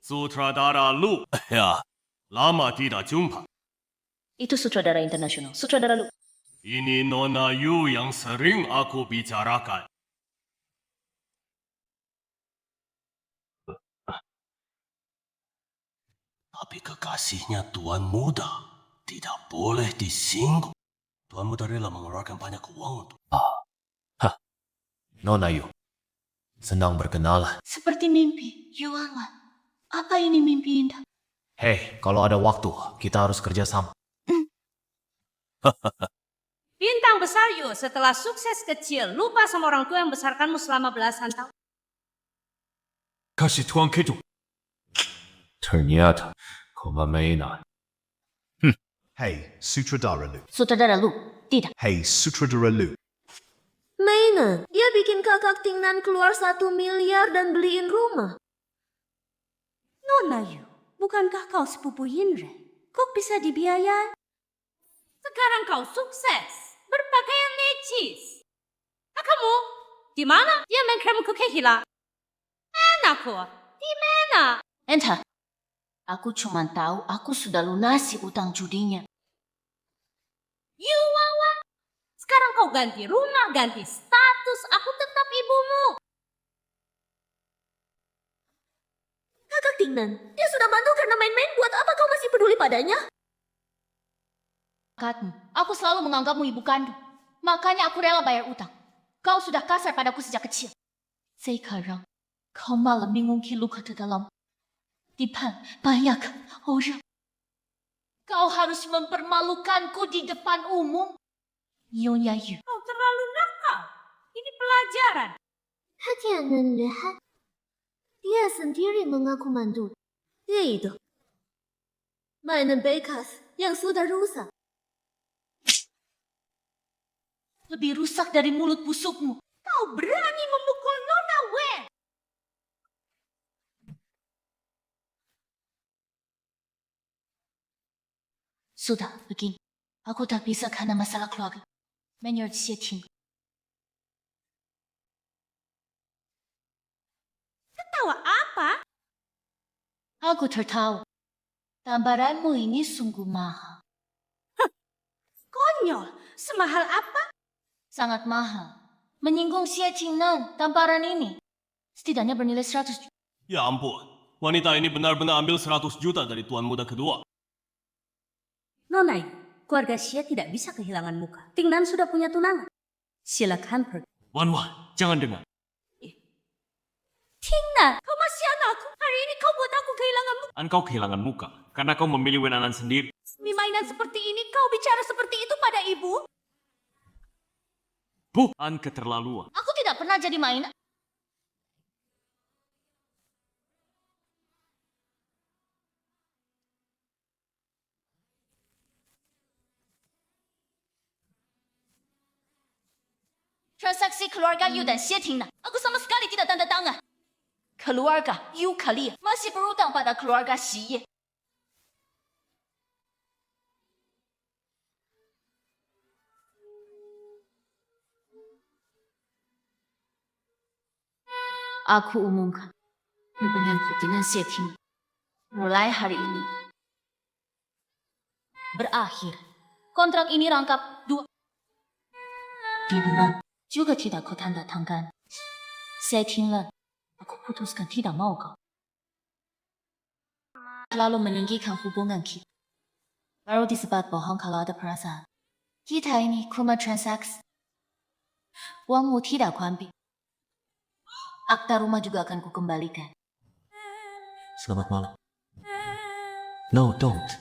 Sutradara Lu. Ya, lama tidak jumpa. Itu sutradara internasional. Sutradara Lu. Ini Nona Yu yang sering aku bicarakan. Tapi kekasihnya Tuan Muda tidak boleh disinggung. Tuan Muda rela mengeluarkan banyak uang untuk... Nona Yu, senang berkenalan. Seperti mimpi, Yuan Wan. Apa ini mimpi indah? Hei, kalau ada waktu, kita harus kerja sama. Bintang besar Yu, setelah sukses kecil, lupa sama orang tua yang besarkanmu selama belasan tahun. Kasih Tuan Ketu. Ternyata, kau mainan. Hey, Sutradara Lu. Sutradara Lu, tidak. Hey, Sutradara Lu. Mainan, dia bikin kakak Tingnan keluar 1 miliar dan beliin rumah. Nona Yu, bukankah kau sepupu Yinren? Kok bisa dibiayai? Sekarang kau sukses, berpakaian necis. Kakakmu, di mana dia main krem kukehila? Anakku, di mana? Entah. Aku cuma tahu aku sudah lunasi utang judinya. Yuan Wan, sekarang kau ganti rumah, ganti status, aku tetap ibumu. Kakak Tingnan, dia sudah bantu karena main-main. Buat apa kau masih peduli padanya? Aku selalu menganggapmu ibu kandung. Makanya aku rela bayar utang. Kau sudah kasar padaku sejak kecil. Sekarang, kau malah mengungkit luka ke dalam. Di depan banyak orang. Kau harus mempermalukanku di depan umum. Nyonya Yu. Kau terlalu nakal. Ini pelajaran. Tianan lihat. Dia sendiri mengaku mandul. Dia itu. Mainan bekas yang sudah rusak. Lebih rusak dari mulut busukmu. Kau berani memukul Nona Wen. Sudah, begini. Aku tak bisa karena masalah keluarga. Menurut Xie Ting. Tertawa apa? Aku tertawa. Tamparanmu ini sungguh mahal. Konyol. Semahal apa? Sangat mahal. Menyinggung Xie Tingnan, tamparan ini. Setidaknya bernilai 100 juta. Ya ampun, wanita ini benar-benar ambil 100 juta dari tuan muda kedua. Nona Yu, keluarga Xie tidak bisa kehilangan muka. Tingnan sudah punya tunangan. Silakan pergi. Wan, jangan dengar. Tingnan, kau masih anakku. Hari ini kau buat aku kehilangan muka. Engkau kehilangan muka karena kau memilih wenanan sendiri. Demi mainan seperti ini, kau bicara seperti itu pada ibu? Bukan keterlaluan. Aku tidak pernah jadi mainan. Transaksi keluarga Yu dan Xie Tingnan, aku sama sekali tidak tanda tangan. Keluarga Yu Kali masih berhutang pada keluarga Xie. Aku umumkan hubunganku dengan Xie Tingnan mulai hari ini berakhir. Kontrak ini rangkap 2 bulan. Juga tidak kau tanda tangan. Xie Tingnan, aku putuskan tidak mau kau lalu meninggikan hubungan kita. Baru disebat bohong kalau ada perasaan. Kita ini cuma transaksi. Uangmu tidak kuambil. Akta rumah juga akan kukembalikan. Selamat malam. No, don't.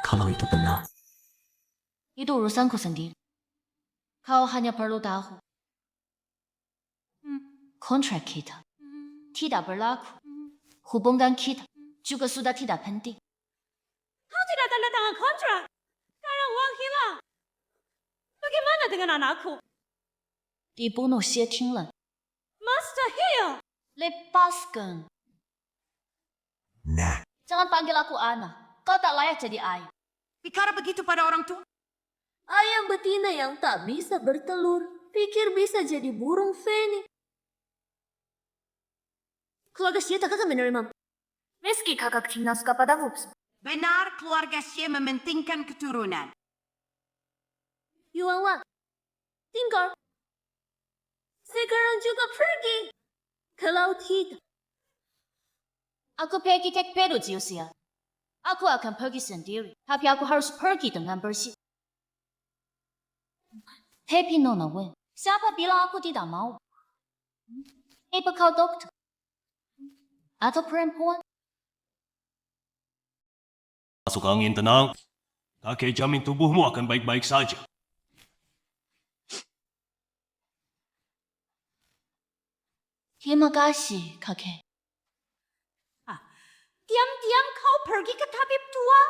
Kalau itu benar. Itu urusanku sendiri. Kau hanya perlu tahu. Kontrak kita tidak berlaku. Hubungan kita juga sudah tidak penting. Kau tidak tanda tangan kontrak. Karena uang hilang. Bagaimana dengan anakku? Dibunuh Xie Tingnan. Mustahil. Lepaskan. Nah. Jangan panggil aku anak. Kau tak layak jadi ayah. Bicara begitu pada orang tua. Ayam betina yang tak bisa bertelur, pikir bisa jadi burung feni. Keluarga Xie tak akan menerima. Meski kakak Tingnan suka padamu. Benar keluarga Xie mementingkan keturunan. Yuan, tinggal. Sekarang juga pergi. Kalau tidak, aku pergi ke Perugia. Aku akan pergi sendiri. Tapi aku harus pergi dengan bersih. Happy Nona Wen, siapa bilang aku tidak mau? Apa kau dokter? Atau perempuan? Masuk angin tenang. Kakek jamin tubuhmu akan baik-baik saja. Terima kasih, kakek. Diam-diam kau pergi ke tabib tua.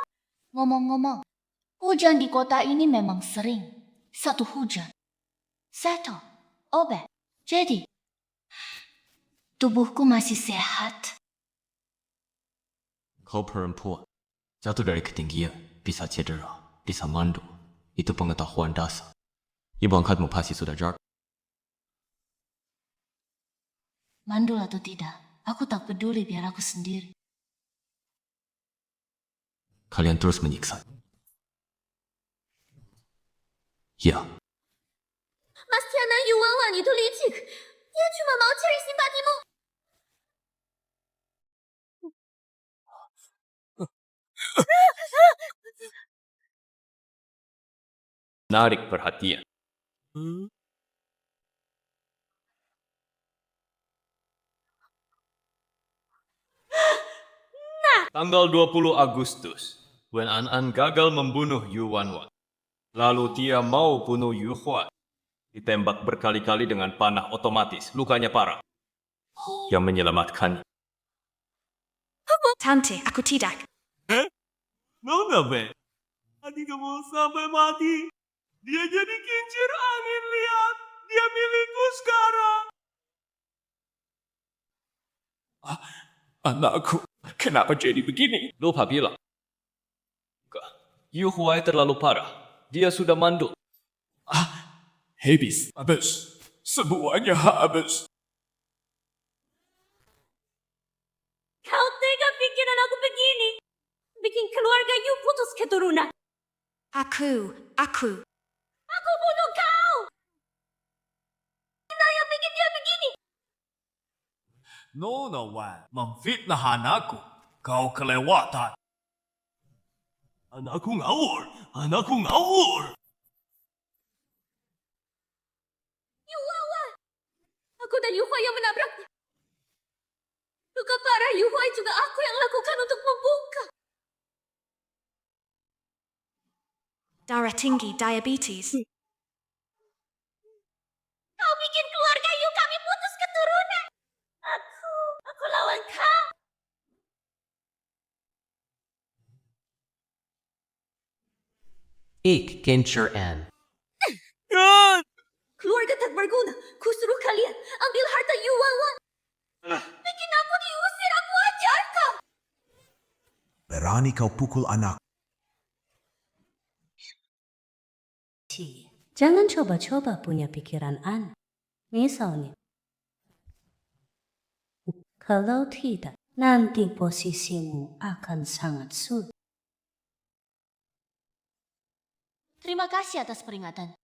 Ngomong-ngomong, hujan di kota ini memang sering. Satu hujan, satu obat. Jadi, tubuhku masih sehat. Kau perempuan, jatuh dari ketinggian, bisa cedera, bisa mandul. Itu pengetahuan dasar. Ibu angkatmu pasti sudah jaga. Mandul atau tidak, aku tak peduli biar aku sendiri. Kalian terus menyiksa. Ya. Mas Tiana Yuan itu licik. Dia cuma mau cari simpatimu. Menarik perhatian. Tanggal 20 Agustus, Wen An gagal membunuh Yu Wanwan. Lalu dia mau bunuh Yu Huan. Ditembak berkali-kali dengan panah otomatis, lukanya parah. Yang menyelamatkannya. Tante, aku tidak. Nona Be, adik kamu sampai mati. Dia jadi kincir angin, lihat. Dia milikku sekarang. Anakku, kenapa jadi begini? Lupa bilang. Yu Huai terlalu parah. Dia sudah mandul. Habis. Semuanya habis. bikin keluarga you putus keturunan. Aku. Aku bunuh kau. Kenapa yang bikin dia begini? Nona Wan memfitnah anakku. Kau kelewatan. Anakku ngawur. Yuhua. Aku dan Yuhua yang menabraknya. Luka parah Yuhua juga aku yang lakukan untuk membuka. Darah tinggi, diabetes. Kau bikin keluarga you kami putus keturunan. Aku lawan kau. Ik Kincher N. Keluarga tak berguna. Ku suruh kalian ambil harta Yuhua. Bikin aku diusir, aku ajar kau. Berani kau pukul anak. Jangan coba-coba punya pikiran aneh. Misalnya, kalau tidak, nanti posisimu akan sangat sulit. Terima kasih atas peringatan.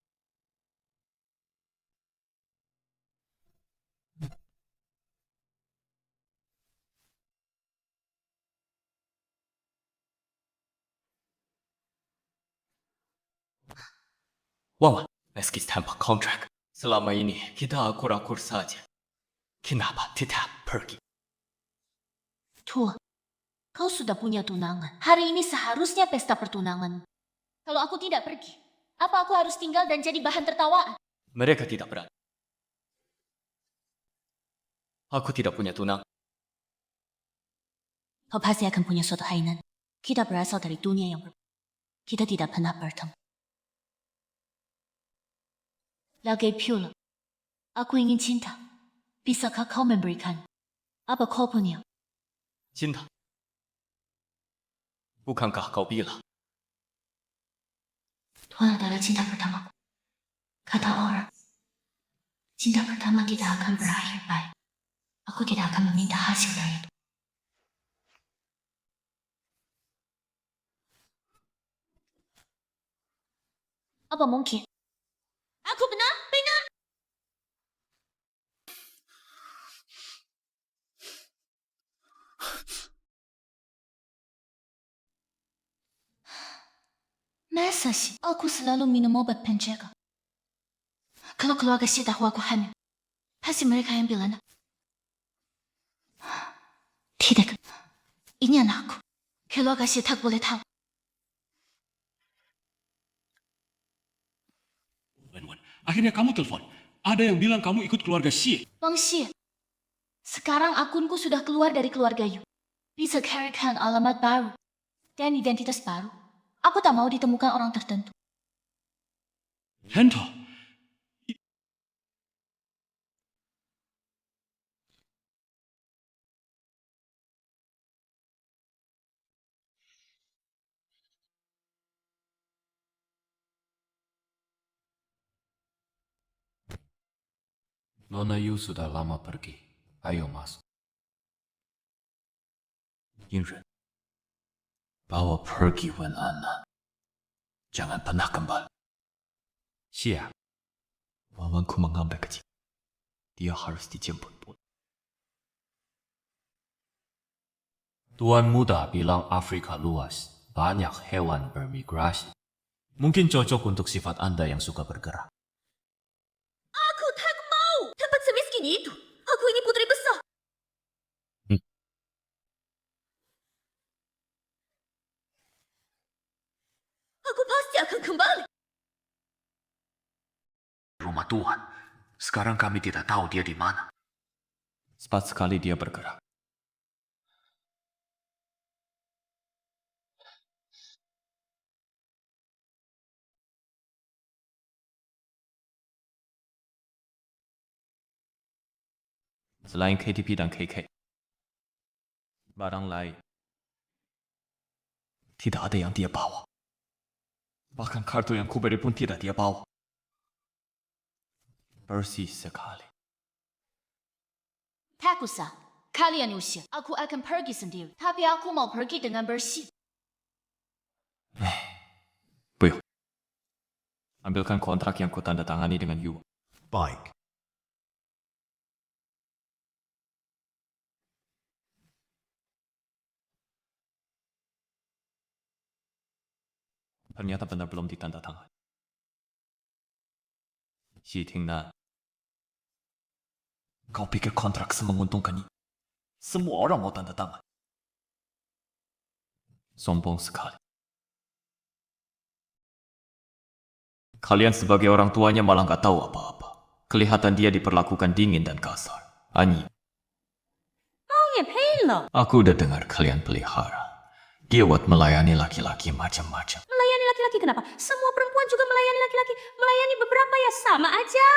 Wan, meski tanpa kontrak, selama ini kita akur-akur saja. Kenapa tidak pergi? Tua, kau sudah punya tunangan. Hari ini seharusnya pesta pertunangan. Kalau aku tidak pergi, apa aku harus tinggal dan jadi bahan tertawaan? Mereka tidak berani. Aku tidak punya tunang. Kau pasti akan punya suatu hainan. Kita berasal dari dunia yang berbeda. Kita tidak pernah bertemu. Lagi pula, aku ingin cinta. Bisakah kau memberikan? Apa kau punya? Cinta. Bukankah kau bilang? Tuan adalah cinta pertamaku. Kata orang, cinta pertama tidak akan berakhir baik. Aku tidak akan meminta hasil dari itu. Apa mungkin? Aku benar. Masa sih aku selalu minum obat penjaga? Kalau keluarga sih tahu aku hamil, pasti mereka yang bilang. Tidak, ini anakku. Keluarga sih tak boleh tahu. Wan, akhirnya kamu telepon. Ada yang bilang kamu ikut keluarga Xie. Bang Xie, sekarang akunku sudah keluar dari keluarga Yu. Bisa carikan alamat baru dan identitas baru. Aku tak mau ditemukan orang tertentu. Hento. Nona Yu sudah lama pergi. Ayo masuk. Yingren, bawa pergi Wan Anna. Jangan pernah kembali. Siap. Wawanku mengambil kecil. Dia harus dijemput. Tuan muda bilang Afrika luas. Banyak hewan bermigrasi. Mungkin cocok untuk sifat Anda yang suka bergerak. Aku tak mau tempat semiskin itu. Aku ini putri besar. Aku pasti akan kembali. Rumah Tuhan. Sekarang kami tidak tahu dia di mana. Cepat sekali dia bergerak. Selain KTP dan KK, barang lain tidak ada yang dia bawa. Bahkan kartu yang kuberi pun tidak dia bawa. Bersih sekali. Tak usah, kalian usir. Aku akan pergi sendiri. Tapi aku mau pergi dengan bersih. 不用. Ambilkan kontrak yang kutanda tangani dengan Yu. Baik. Ternyata benar belum ditanda tangan. Xi Tingnan, kau pikir kontrak semenguntungkan ini? Semua orang mau tanda tangan. Sombong sekali. Kalian sebagai orang tuanya malah nggak tahu apa-apa. Kelihatan dia diperlakukan dingin dan kasar. Anyi, 猫也配了。 aku udah dengar kalian pelihara. Giwat melayani laki-laki macam-macam. Melayani laki-laki kenapa? Semua perempuan juga melayani laki-laki. Melayani beberapa ya sama aja.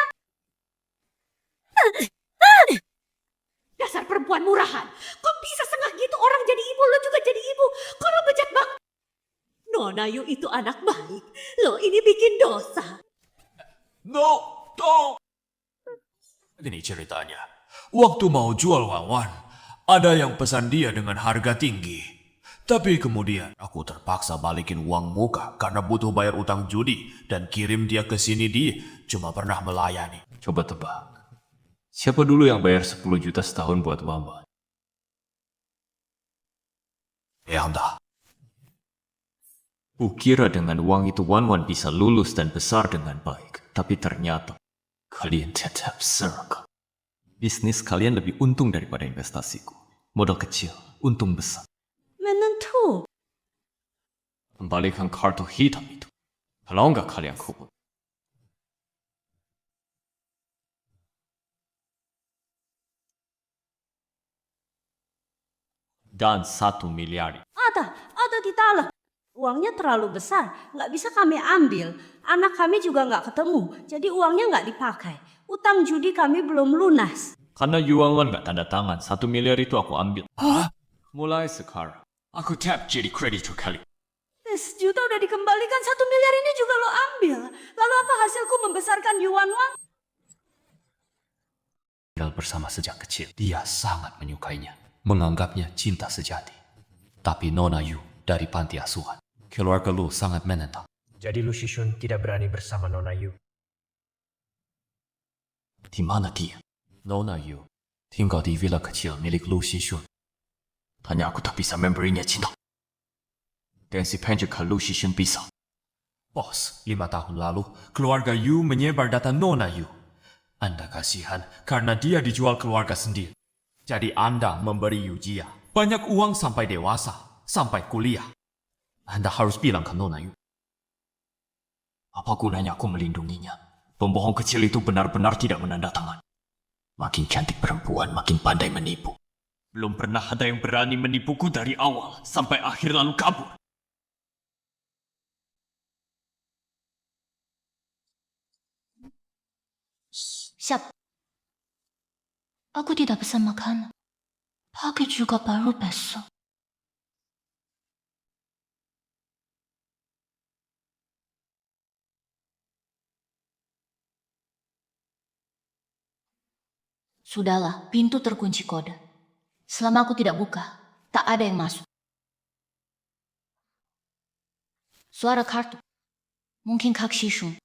Dasar perempuan murahan. Kok bisa setengah gitu orang jadi ibu, lo juga jadi ibu. Kok lo bejat banget? Nona Yu itu anak baik. Lo ini bikin dosa. No. Ini ceritanya. Waktu mau jual Wawan, ada yang pesan dia dengan harga tinggi. Tapi kemudian aku terpaksa balikin uang muka karena butuh bayar utang judi dan kirim dia ke sini. Dia cuma pernah melayani. Coba tebak. Siapa dulu yang bayar 10 juta setahun buat Wawan? Anda. Kukira dengan uang itu Wan bisa lulus dan besar dengan baik. Tapi ternyata kalian tetap circle. Bisnis kalian lebih untung daripada investasiku. Modal kecil, untung besar. Menentu. Kembalikan kartu hitam itu. Kalau enggak kalian kubur. Dan 1 miliar. Ada di dalam. Uangnya terlalu besar, nggak bisa kami ambil. Anak kami juga nggak ketemu, jadi uangnya nggak dipakai. Utang judi kami belum lunas. Karena Yuan nggak tanda tangan, 1 miliar itu aku ambil. Hah? Mulai sekarang, aku tap jadi kreditur kalian. 10 juta udah dikembalikan, 1 miliar ini juga lo ambil. Lalu apa hasilku membesarkan Yuan Wang? Tinggal bersama sejak kecil. Dia sangat menyukainya. Menganggapnya cinta sejati. Tapi Nona Yu dari panti asuhan. Keluarga Lu sangat menentang. Jadi Lu Shishun tidak berani bersama Nona Yu. Di mana dia? Nona Yu tinggal di villa kecil milik Lu Shishun. Hanya aku tak bisa memberinya cinta. Dan si penjaga Lu Shishun bisa. Bos, 5 tahun lalu keluarga Yu menyebar data Nona Yu. Anda kasihan karena dia dijual keluarga sendiri. Jadi Anda memberi Yu Jia banyak uang sampai dewasa, sampai kuliah. Anda harus bilang ke Nona Yu. Apa gunanya aku melindunginya? Pembohong kecil itu benar-benar tidak menandatangan. Makin cantik perempuan, makin pandai menipu. Belum pernah ada yang berani menipuku dari awal sampai akhir lalu kabur. Siap. Aku tidak pesan makanan. Pagi juga baru besok. Sudahlah, pintu terkunci kode. Selama aku tidak buka, tak ada yang masuk. Suara kartu. Mungkin Kak Shishun.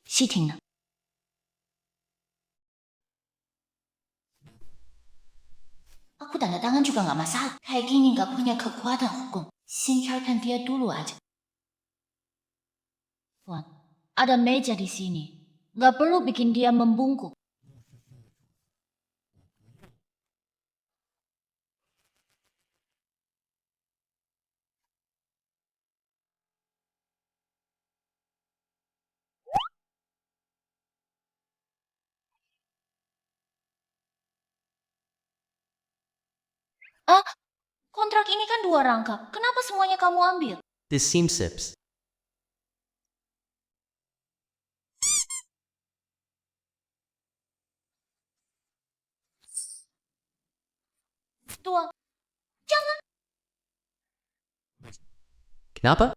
Sitting呢? Aku tanda tangan juga nggak masalah. Kayak gini nggak punya kekuatan hukum. Singkirkan dia dulu aja. Tuan, ada meja di sini. Nggak perlu bikin dia membungkuk. Ah, kontrak ini kan 2 rangkap. Kenapa semuanya kamu ambil? This Simsips. Tuan, jangan. Kenapa?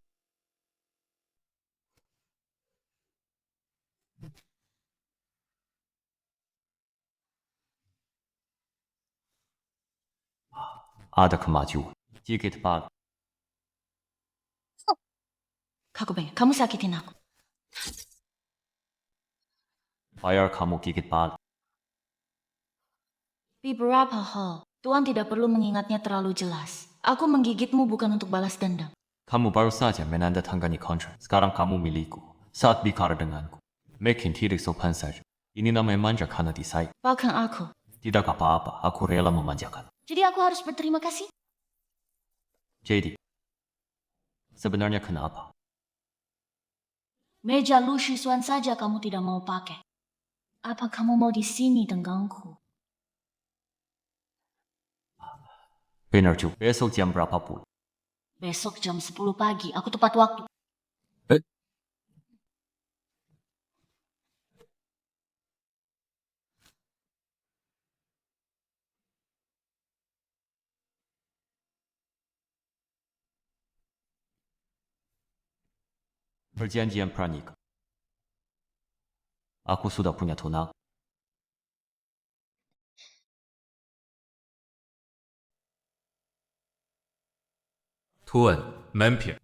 ada kemajuan. Jika tepat, Kakubeng, kamu sakitin aku. bayar kamu gigit balik. Beberapa hal, Tuan tidak perlu mengingatnya terlalu jelas. Aku menggigitmu bukan untuk balas dendam. Kamu baru saja menandatangani kontrak. Sekarang kamu milikku. Saat bicara denganku, makin tidak sopan saja. Ini namanya manja karena disayang. Bahkan aku. Tidak apa-apa, aku rela memanjakan. Jadi aku harus berterima kasih? Jadi, sebenarnya kenapa? Meja Lu Shisuan saja kamu tidak mau pakai. Apa kamu mau di sini denganku? Benar juga. Besok jam berapa pun? Besok jam 10 pagi, aku tepat waktu. Perjanjian pranikah. Aku sudah punya tunang. Tuan, mampir.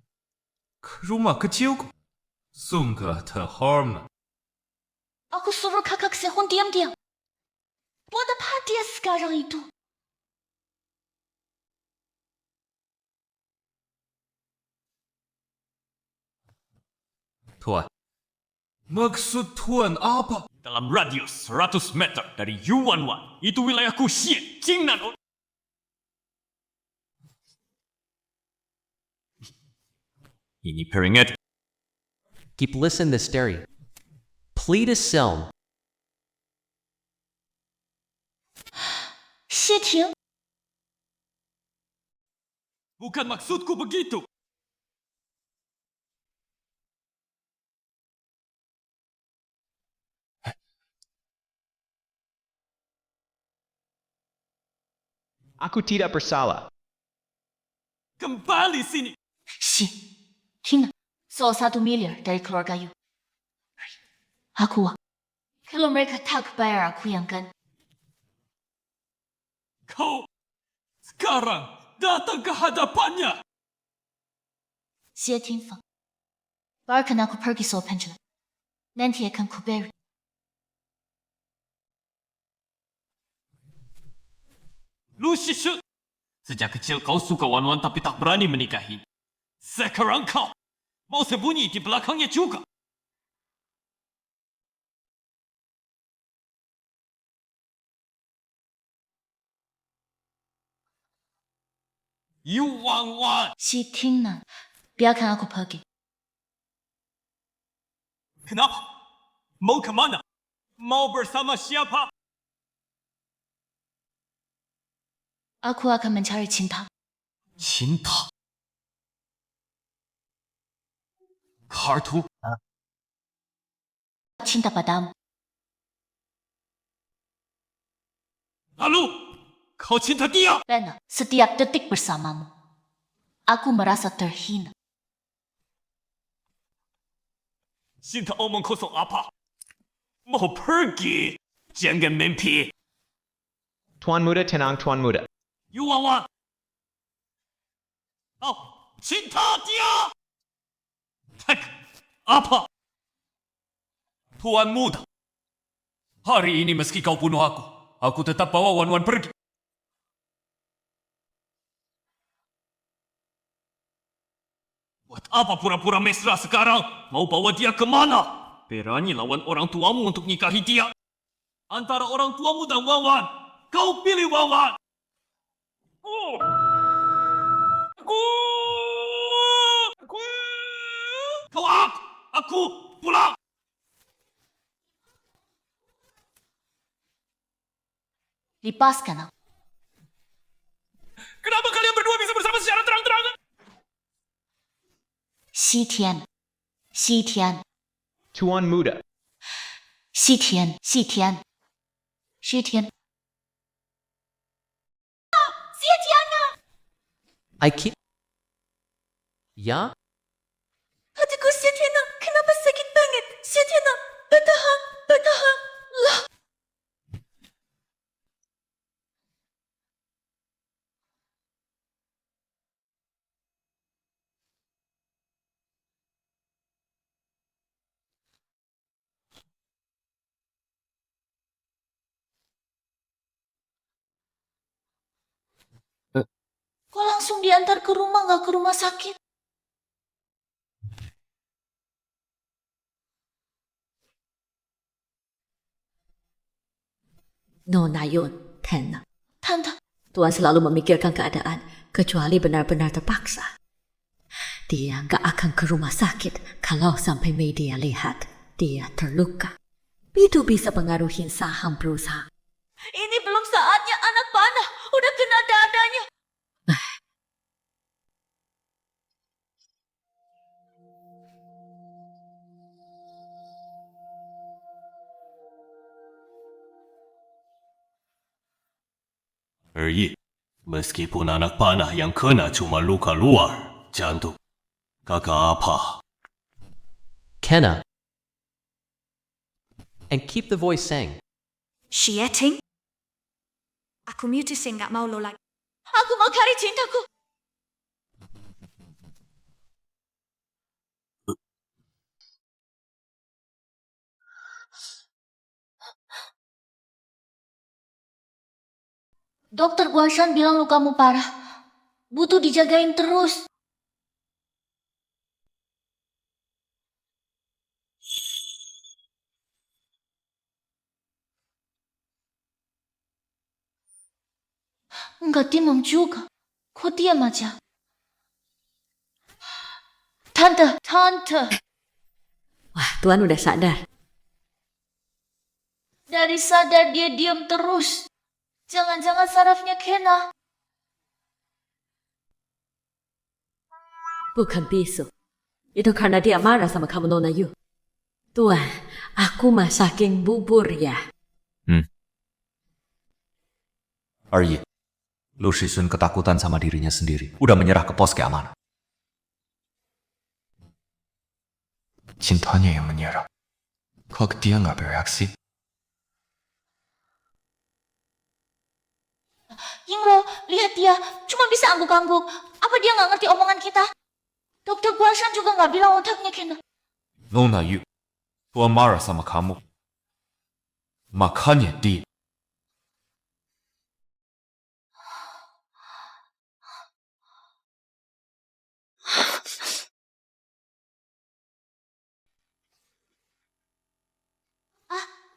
Ke rumah kecilku. Sungguh terhormat. Aku suruh kakak Sehun diam-diam. Buat apa dia sekarang itu? Tuan, maksud Tuan apa? Dalam radius 100 meter dari Yuanwan, itu wilayahku Xie, Jingnan. Ini peringatan. Keep listen this Derry. Plead is Selm. Xie Ting, Bukan maksudku begitu. Aku tidak bersalah. Kembali sini. Xie, Tina, soal 1 miliar dari keluarga Yu. Aku, kalau mereka tak bayar aku yang kan. Kau sekarang datang ke hadapannya. Xie Tingfeng, biarkan aku pergi soal pensiun. Nanti akan kuberi. Lu Shishun, sejak kecil kau suka Wanwan tapi tak berani menikahi. Sekarang kau mau sembunyi di belakangnya juga. Yu Wanwan. Xie Tingnan, biarkan aku pergi. Kenapa? Mau kemana? Mau bersama siapa? Aku akan mencari cinta. Cinta? Kartu? Cinta padamu. Lalu, kau cinta dia? Benar, setiap detik bersamamu. Aku merasa terhina. Cinta omong kosong apa? Mau pergi? Jangan mimpi. Tuan Muda, tenang Tuan Muda. Yu Wanwan. Oh, cinta dia! Apa? Tuan Muda. Hari ini meski kau bunuh aku tetap bawa Wanwan pergi. Buat apa pura-pura mesra sekarang? Mau bawa dia kemana? Berani lawan orang tuamu untuk nikahi dia? Antara orang tuamu dan Wanwan, kau pilih Wanwan. Kau aku pulang. Lepaskan aku. Kenapa kalian berdua bisa bersama secara terang-terangan? Xi Tian, Xi Tian, Tuan Muda. Xi Tian, Xi Tian, Xi Tian. Xi Tian! I keep. Ya? Hatiku Xie Tian, kenapa sakit banget? Xie Tian, bertahan, bertahan. Lah. Kok langsung diantar ke rumah, nggak ke rumah sakit? Nona Yun, tenang. Tante, Tuan selalu memikirkan keadaan, kecuali benar-benar terpaksa. Dia nggak akan ke rumah sakit kalau sampai media lihat dia terluka. Itu bisa pengaruhi saham perusahaan. ini belum saatnya anak panah. Udah kena dadanya. Meskipun anak panah yang kena cuma luka luar, jantung. Kakak apa? Kenna. And keep the voice sang. Shieting? Aku mutusin gak mau lo lagi. Aku mau cari cintaku. Dokter Guashan bilang lukamu parah. Butuh dijagain terus. Enggak diam juga. Kok diam aja? Tante. Wah, Tuan udah sadar. Dari sadar dia diam terus. Jangan-jangan sarafnya kena. Bukan bisu. Itu karena dia marah sama kamu, Nona Yu. Tuan, aku masakin bubur ya. Aryi, Lu Shishun ketakutan sama dirinya sendiri. Udah menyerah ke pos keamanan. Cintanya yang menyerah. Kok dia nggak bereaksi? Yingro, lihat dia. Cuma bisa angguk-angguk. Apa dia nggak ngerti omongan kita? Dokter Guashan juga nggak bilang otaknya kena. Nona Yu, Tuan marah sama kamu. Makanya dia.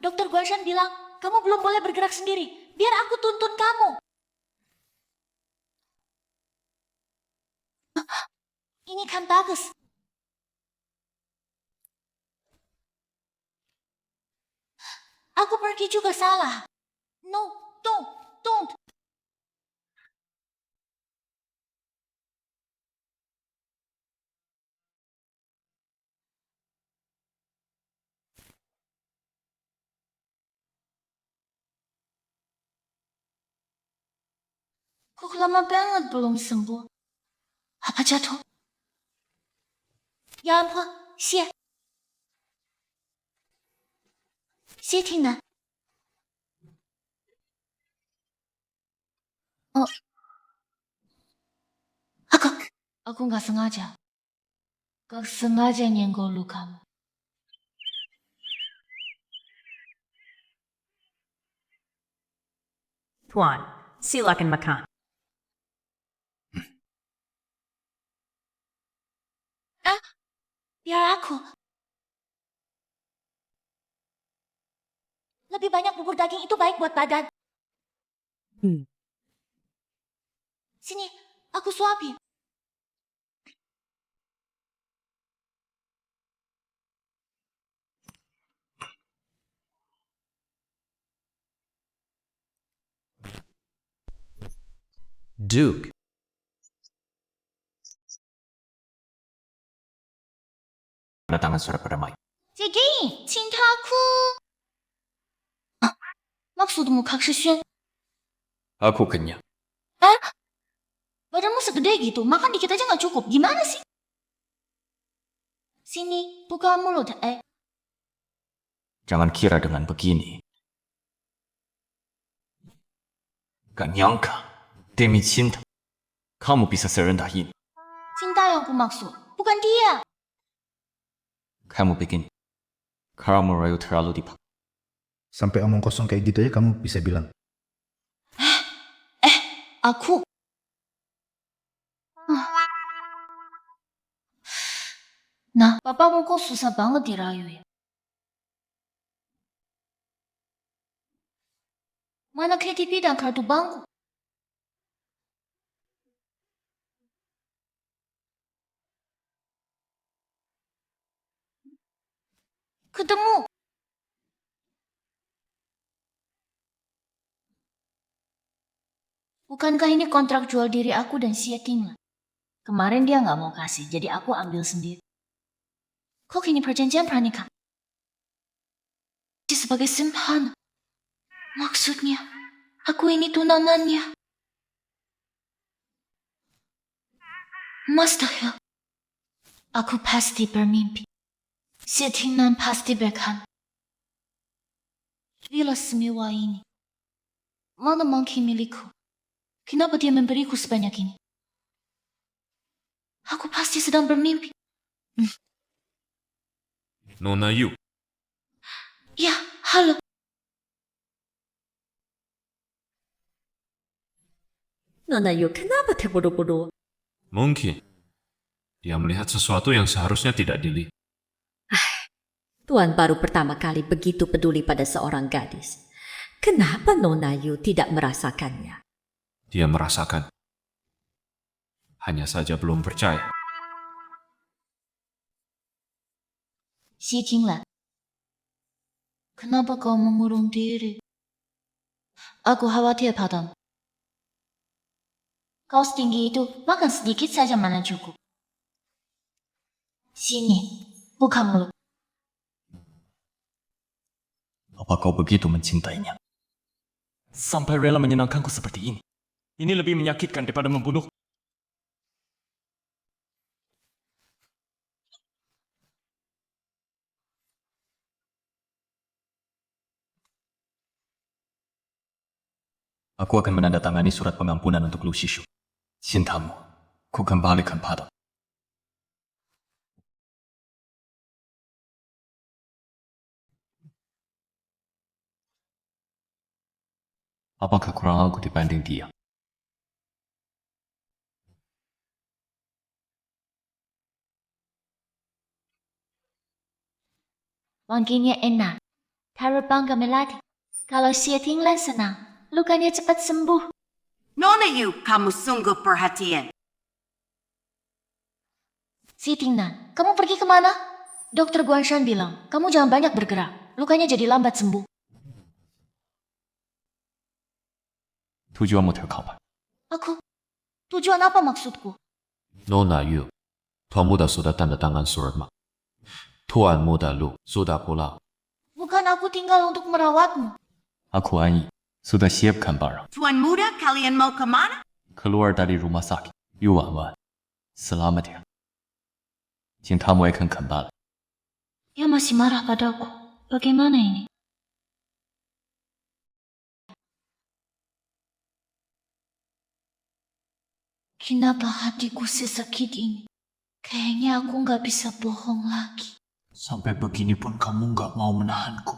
Dokter Guashan bilang, kamu belum boleh bergerak sendiri. Biar aku tuntun kamu. Ini kan bagus. Aku pergi juga salah. No, don't. Kok lama banget belum sembuh? Apa jatuh? Ya ampun,谢Tina. Oh. Aku nggak sengaja. Gak sengaja nyenggol lukamu. Tuan, silakan makan. Biar aku. Lebih banyak bubur daging itu baik buat badan. Sini, aku suapin. Duke. Tanda tangan surat perdamaian. Jadi, cintaku. Maksudmu Kak Shishun? Aku kenyang. Badanmu segede gitu, makan dikit aja nggak cukup. Gimana sih? Sini, buka mulut. Jangan kira dengan begini. Gak nyangka, demi cinta, kamu bisa serendah ini. Cinta yang aku maksud, bukan dia. Kamu bikin kamu rayu terlalu dipaksa. Sampai omong kosong kayak gitu aja kamu bisa bilang. Aku. Nah, papamu kok susah banget dirayu ya? Mana KTP dan kartu bangku? Ketemu. Bukankah ini kontrak jual diri aku dan Xie Ting? Kemarin dia nggak mau kasih, jadi aku ambil sendiri. Kok ini perjanjian pernikahan? Sebagai simpan. Maksudnya, aku ini tunangannya. Mustahil. Aku pasti bermimpi. Xie Tingnan pasti berkan. Bila semua ini, mana mungkin milikku? Kenapa dia memberiku sebanyak ini? Aku pasti sedang bermimpi. Nona Yu, Ya, halo. Nona Yu, kenapa terburu-buru? mungkin dia melihat sesuatu yang seharusnya tidak dilihat. Tuan baru pertama kali begitu peduli pada seorang gadis. Kenapa Nona Yu tidak merasakannya? Dia merasakan. Hanya saja belum percaya. Xie Tinglan, kenapa kau mengurung diri? Aku khawatir padamu. Kau setinggi itu, makan sedikit saja mana cukup. Sini, buka mulut. Apa kau begitu mencintainya? Sampai rela menyenangkanku seperti ini. Ini lebih menyakitkan daripada membunuh. Aku akan menandatangani surat pengampunan untuk Lu Shishu. Cintamu, ku kembalikan padamu. Apakah kurang aku dibanding dia? Wanginya enak. Terbang ke melati. Kalau Xie Tinglan senang, lukanya cepat sembuh. Nona Yu, kamu sungguh perhatian. Xie Tinglan, kamu pergi kemana? Dokter Guanshan bilang, kamu jangan banyak bergerak. Lukanya jadi lambat sembuh. Tujuanmu terkapai. Aku? Tujuan apa maksudku? Nona Yu, tuanmu sudah tanda tangan surat mak. Tuanmu Lu sudah pulang. Bukan aku tinggal untuk merawatmu. Aku An Yi sudah siapkan barang. Tuan muda, kalian mau kemana? Keluar dari rumah sakit. Yu Wan Wan, selamat ya. Cintamu akan kembali. Dia masih marah padaku. Bagaimana ini? Kenapa hatiku sesakit ini? Kayaknya aku nggak bisa bohong lagi. Sampai begini pun kamu nggak mau menahanku.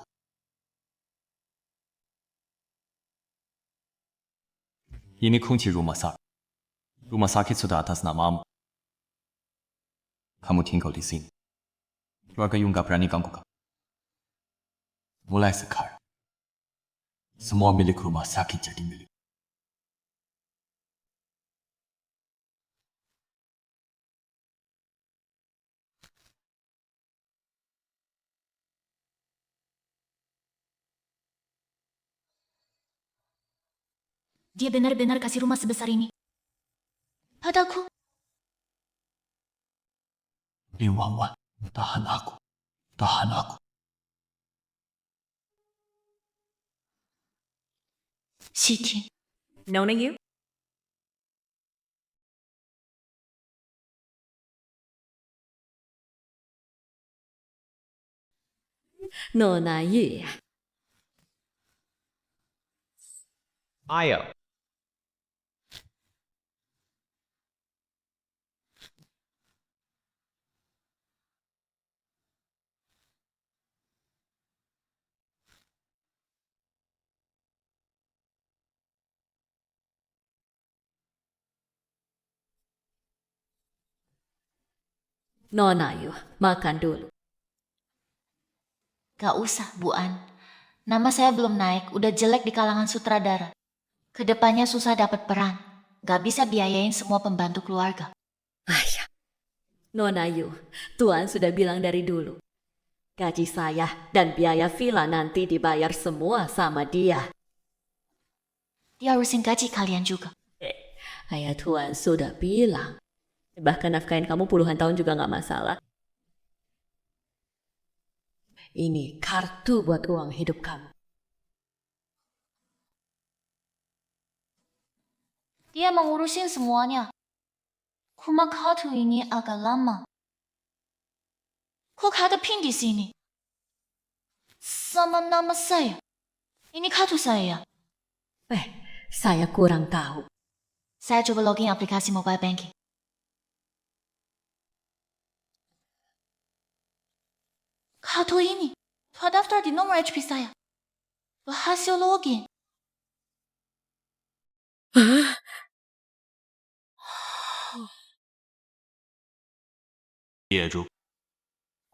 Ini kunci rumah sakit. Rumah sakit sudah atas namamu. Kamu tinggal di sini. Keluarga Yu nggak berani ganggu kamu. Mulai sekarang, semua milik rumah sakit jadi milik. Dia benar-benar kasih rumah sebesar ini. Padaku. Li Wan Wan, tahan aku. Tahan aku. Xie Ting. Nona Yu? Nona Yu. Io. Nona Yu, makan dulu. Gak usah, Bu An. Nama saya belum naik, udah jelek di kalangan sutradara. Kedepannya susah dapat peran. Gak bisa biayain semua pembantu keluarga. Ayah. Nona Yu, Tuan sudah bilang dari dulu. Gaji saya dan biaya villa nanti dibayar semua sama dia. Dia urusin gaji kalian juga. Ayah Tuan sudah bilang. Bahkan nafkahin kamu puluhan tahun juga gak masalah. Ini kartu buat uang hidup kamu. Dia mengurusin semuanya. Cuma kartu ini agak lama. Kok ada pin di sini? Sama nama saya. Ini kartu saya. Saya kurang tahu. Saya coba login aplikasi mobile banking. Kartu ini terdaftar di nomor HP saya. Berhasil login. 业主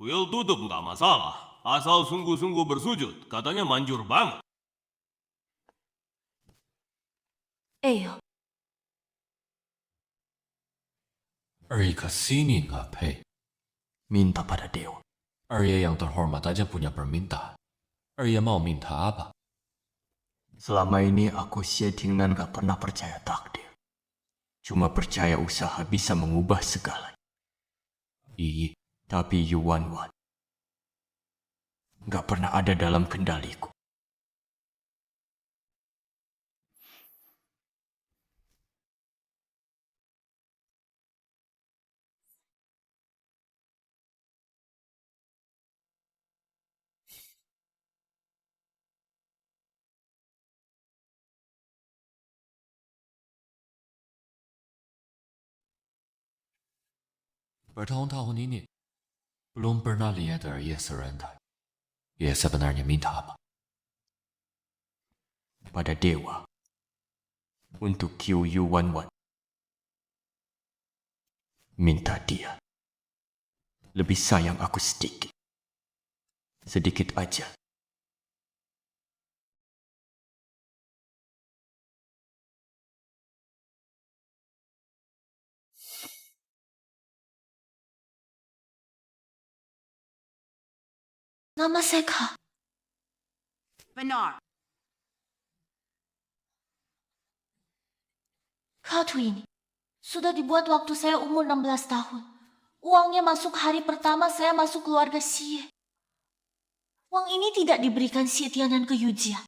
Will tutup nggak masalah, asal sungguh-sungguh bersujud, katanya manjur banget. Eyo, Ke sini nggak, Pei? Minta pada dewa. Yang terhormat aja punya permintaan. Mau minta apa? Selama ini aku Xietingnan gak pernah percaya takdir. Cuma percaya usaha bisa mengubah segalanya. Tapi Yuan Wan gak pernah ada dalam kendaliku. Bertahun-tahun ini belum pernah lihat serentak. Sebenarnya minta apa? Pada dewa. Untuk Qiu Yuan Wan. Minta dia. Lebih sayang aku sedikit. Sedikit aja. nama saya Kak. Benar. Kartu ini sudah dibuat waktu saya umur 16 tahun. Uangnya masuk hari pertama saya masuk keluarga Xie. Uang ini tidak diberikan Xie Tianan ke Yujia,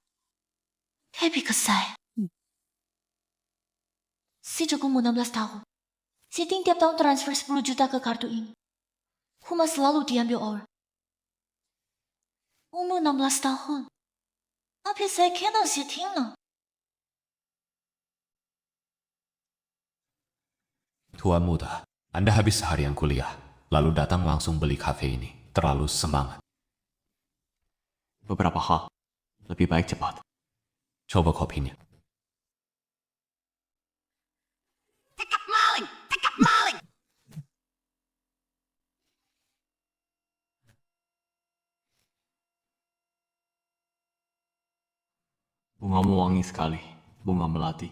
tapi ke saya. Sejak umur 16 tahun, Xie Ting tiap tahun transfer 10 juta ke kartu ini. Cuma selalu diambil orang. Umur 16 tahun. Tapi saya kenal Xie Ting呢. Tuan muda, Anda habis seharian kuliah, lalu datang langsung beli kafe ini. Terlalu semangat. Beberapa hal lebih baik cepat. Coba kopinya. Tekap maling! Tekap maling! Bungamu wangi sekali, bunga melati.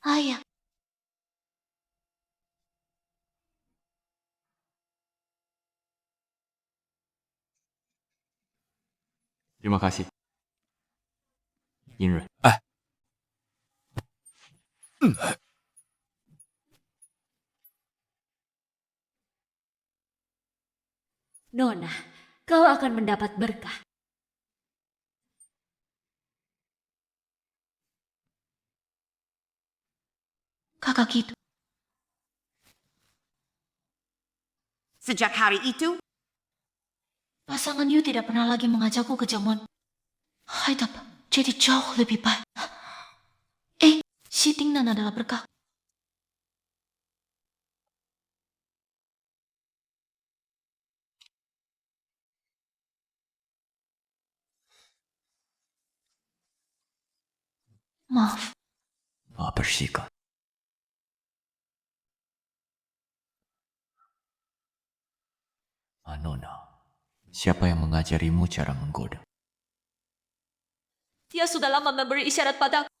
Ayah. Terima kasih. Yinren. Nona, kau akan mendapat berkah. Kakak gitu. Sejak hari itu, pasangan Yu tidak pernah lagi mengajakku ke jamuan Haidap, jadi jauh lebih baik. Xie Tingnan adalah berkah. Maaf. Bersihkan. Nona, siapa yang mengajarimu cara menggoda? Dia sudah lama memberi isyarat padaku.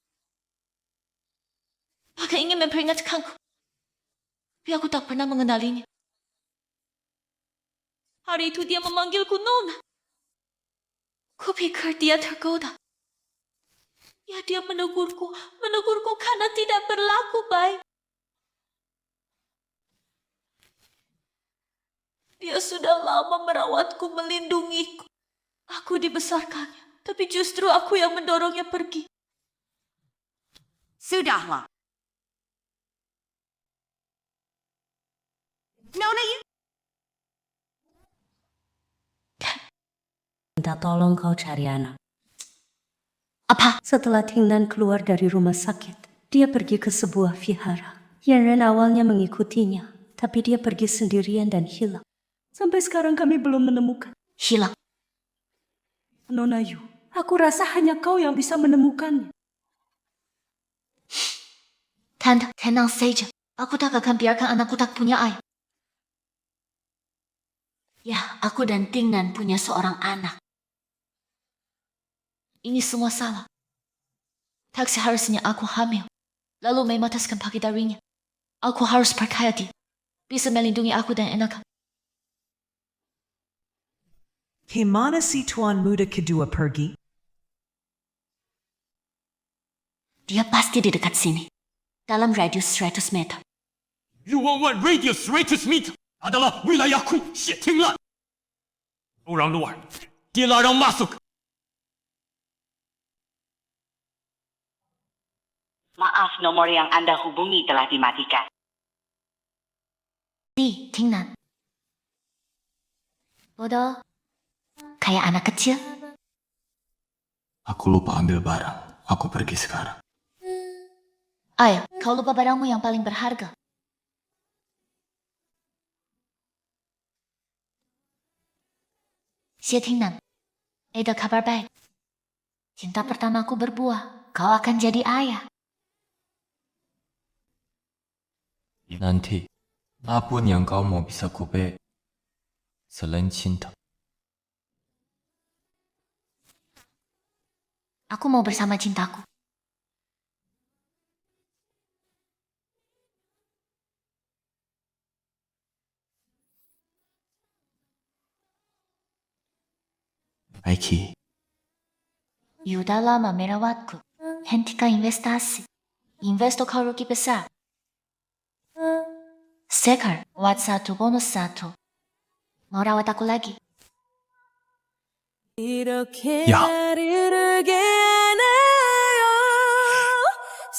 Bahkan ingin memperingatkanku. Tapi aku tak pernah mengenalinya. Hari itu dia memanggilku Nona. Kupikir dia tergoda. Ya, dia menegurku karena tidak berlaku baik. Dia sudah lama merawatku, melindungiku. Aku dibesarkannya, tapi justru aku yang mendorongnya pergi. Sudahlah. Nona Yu. Minta tolong kau cari anak. Apa? Setelah Tingnan keluar dari rumah sakit, dia pergi ke sebuah vihara. Yanren awalnya mengikutinya, tapi dia pergi sendirian dan hilang. Sampai sekarang kami belum menemukan. Hilang? Nona Yu, aku rasa hanya kau yang bisa menemukannya. Tanda, tenang saja. Aku tak akan biarkan anakku tak punya ayah. Ya, aku dan Tingnan punya seorang anak. Ini semua salah. Tak seharusnya aku hamil, lalu memataskan pagi darinya. Aku harus percaya dia bisa melindungi aku dan anak. Gimana si Tuan Muda kedua pergi? Dia pasti di dekat sini, dalam radius 100 meter. Luangwan radius 100 meter adalah wilayahku, Xie Tinglan. Orang luar, dilarang masuk. Maaf, nomor yang Anda hubungi telah dimatikan. Tingnan. Bodoh. Kayak anak kecil. Aku lupa ambil barang. Aku pergi sekarang. Ayo, kau lupa barangmu yang paling berharga. Xie Tingnan, ada kabar baik. Cinta pertamaku berbuah. Kau akan jadi ayah. Nanti, apapun yang kau mau bisa kuberi selain cinta. Aku mau bersama cintaku. Aiki, Yuda lama merawatku. Hentikan investasi. Investo kau rugi besar. Sekar, wat 1 bonus 1. Mau rawat aku lagi? Ya.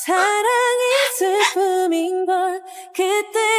사랑이 슬픔인 걸 그때